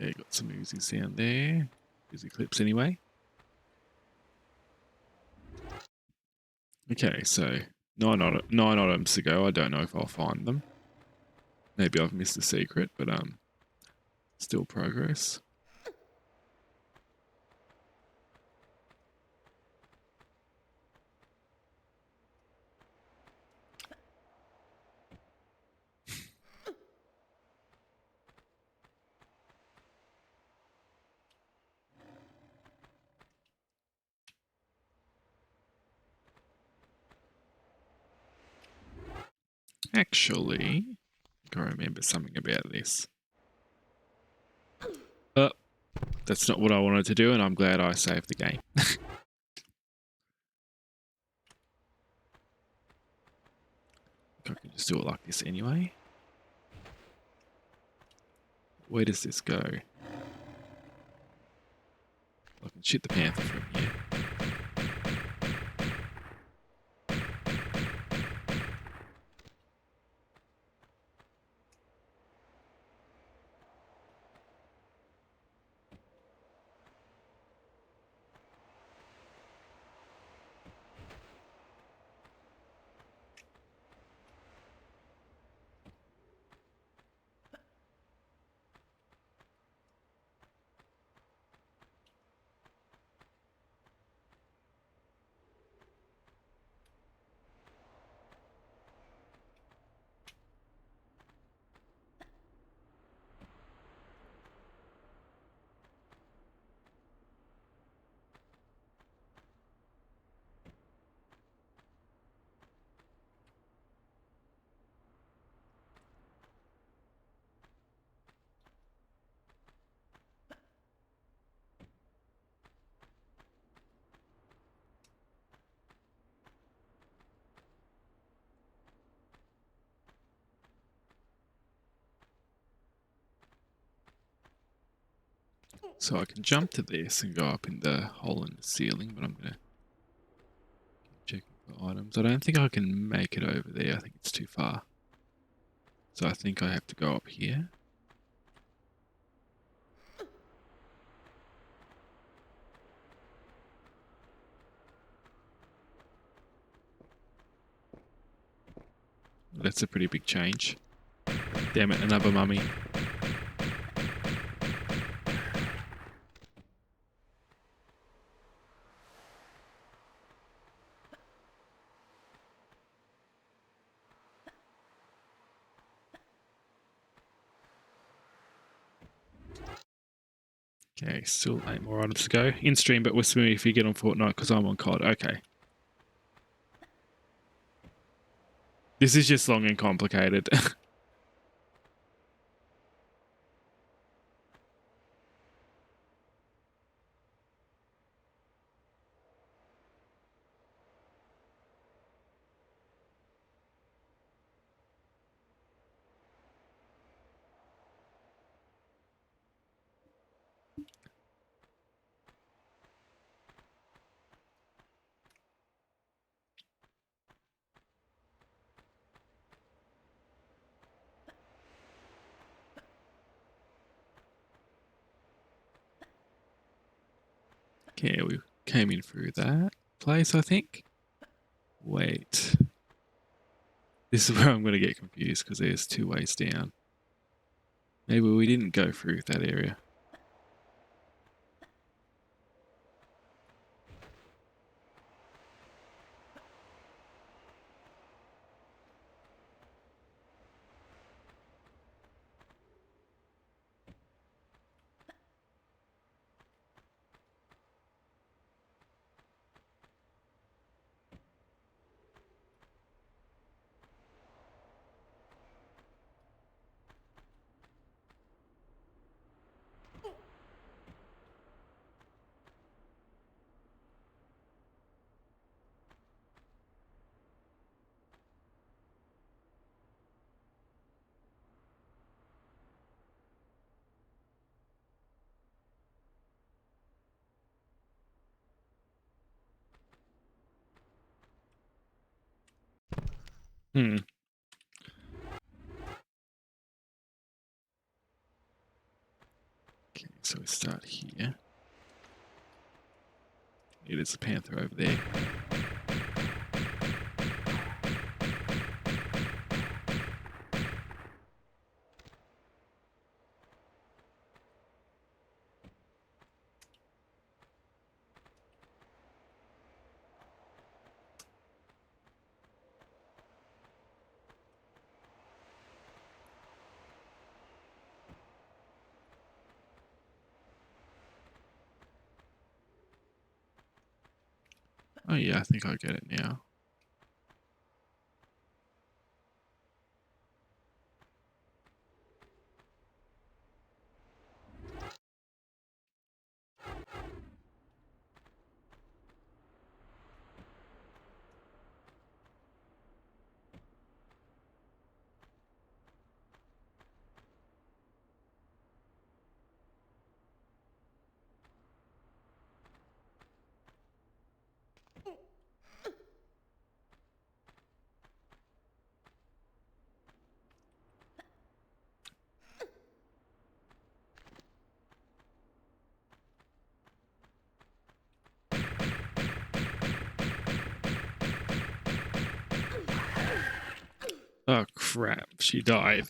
Okay, got some Uzis down there. Uzi clips anyway. Okay, so nine items to go. I don't know if I'll find them. Maybe I've missed a secret, but still progress. Actually, I can remember something about this. That's not what I wanted to do, and I'm glad I saved the game. I can just do it like this anyway. Where does this go? I can shoot the panther from here. So I can jump to this and go up in the hole in the ceiling, but I'm going to keep checking for items. I don't think I can make it over there. I think it's too far. So I think I have to go up here. That's a pretty big change. Damn it, another mummy. Okay, still 8 more items to go. In stream, but with me if you get on Fortnite because I'm on COD. Okay. This is just long and complicated. Okay, we came in through that place, I think. Wait. This is where I'm going to get confused because there's 2 ways down. Maybe we didn't go through that area. Hmm. Okay, so we start here. It is a panther over there. Oh yeah, I think I get it now. Oh crap, she died.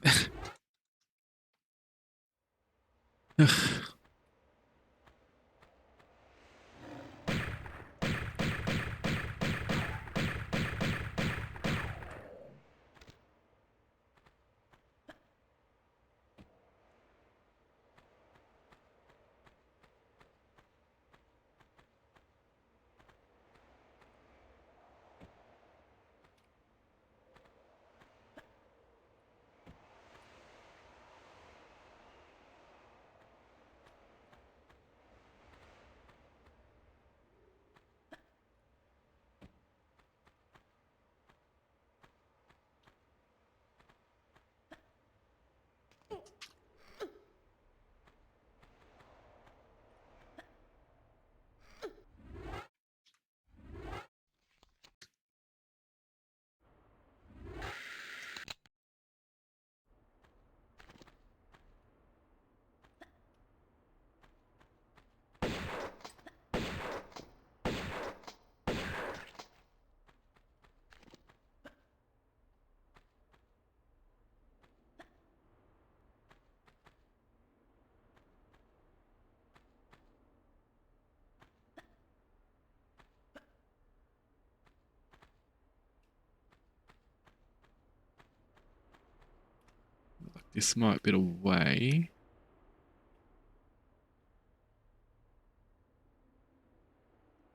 This might be the way.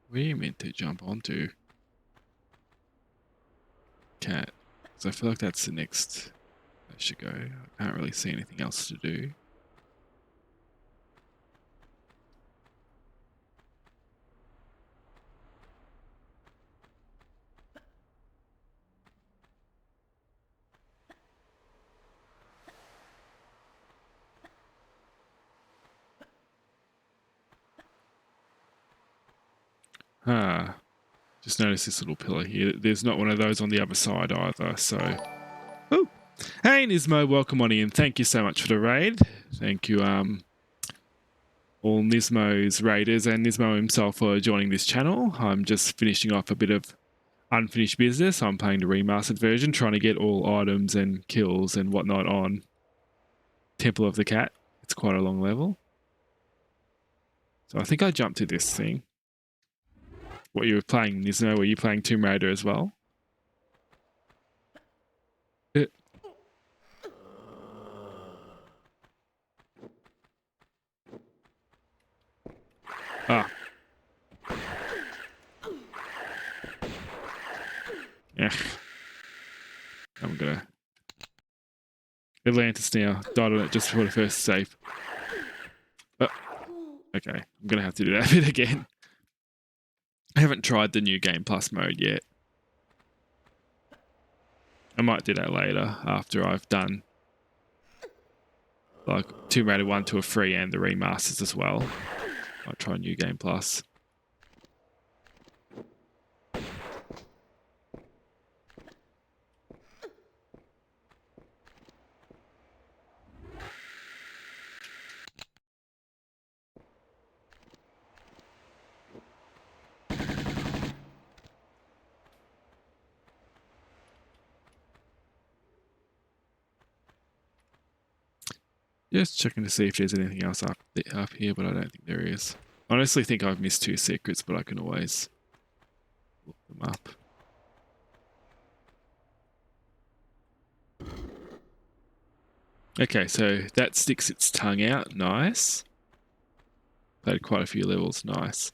Where are you meant to jump onto? Cat. Because I feel like that's the next I should go. I can't really see anything else to do. Ah, just noticed this little pillar here. There's not one of those on the other side either, so... Oh! Hey Nismo, welcome on in. Thank you so much for the raid. Thank you, all Nismo's raiders and Nismo himself for joining this channel. I'm just finishing off a bit of unfinished business. I'm playing the remastered version, trying to get all items and kills and whatnot on Temple of the Cat. It's quite a long level. So I think I jumped to this thing. What you were playing, Nismo, were you playing Tomb Raider as well? Ah. Yeah. I'm gonna... Atlantis now. Died on it just before the first save. Oh. Okay. I'm gonna have to do that bit again. I haven't tried the new Game Plus mode yet. I might do that later after I've done like Tomb Raider 1, 2, or 3 and the remasters as well. Might try New Game Plus. Just checking to see if there's anything else up here, but I don't think there is. I honestly think I've missed 2 secrets, but I can always look them up. Okay, so that sticks its tongue out. Nice. Played quite a few levels. Nice.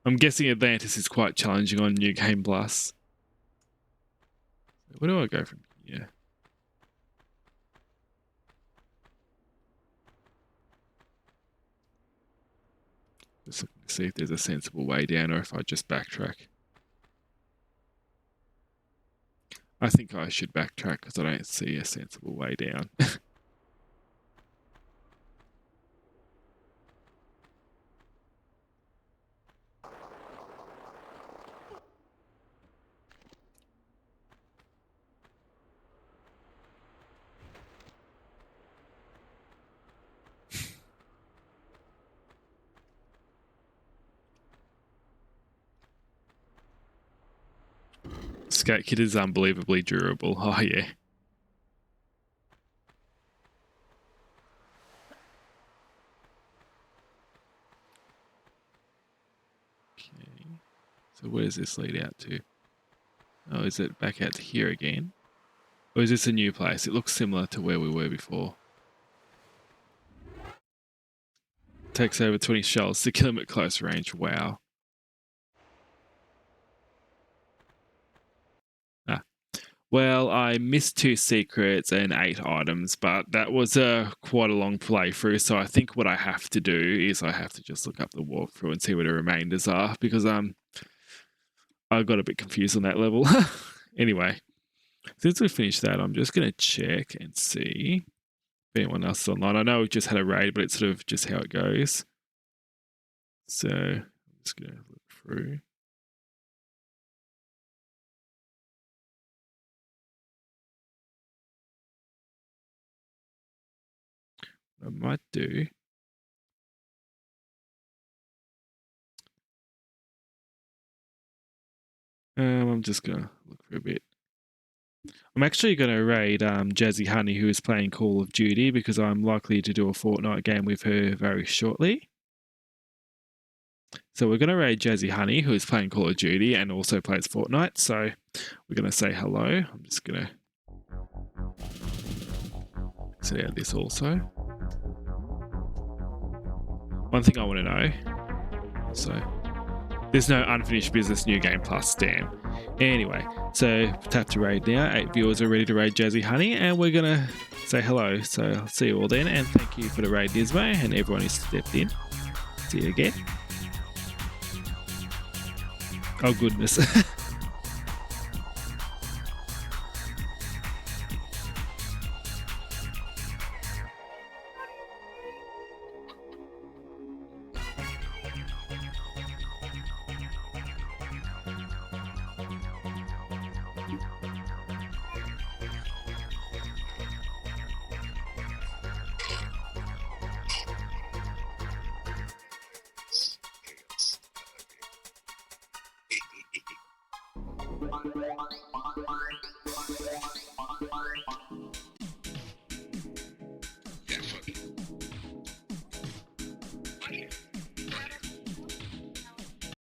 I'm guessing Atlantis is quite challenging on New Game Plus. Where do I go from here? Just looking to see if there's a sensible way down or if I just backtrack. I think I should backtrack because I don't see a sensible way down. Skate Kit is unbelievably durable. Oh, yeah. Okay. So where does this lead out to? Oh, is it back out to here again? Or is this a new place? It looks similar to where we were before. Takes over 20 shells to kill him at close range. Wow. Well, I missed 2 secrets and 8 items, but that was quite a long playthrough. So I think what I have to do is I have to just look up the walkthrough and see what the remainders are, because I got a bit confused on that level. Anyway, since we finished that, I'm just going to check and see if anyone else is online. I know we've just had a raid, but it's sort of just how it goes. So I'm just going to look through. I might do. I'm just gonna look for a bit. I'm actually gonna raid Jazzy Honey, who is playing Call of Duty, because I'm likely to do a Fortnite game with her very shortly. So we're gonna raid Jazzy Honey, who is playing Call of Duty and also plays Fortnite. So we're gonna say hello. I'm just gonna set out this also. One thing I want to know. So there's no unfinished business New Game Plus, damn. Anyway, so tap to raid now. 8 viewers are ready to raid Jazzy Honey, and we're gonna say hello. So I'll see you all then, and thank you for the raid, Nismo, and everyone who stepped in. See you again. Oh goodness.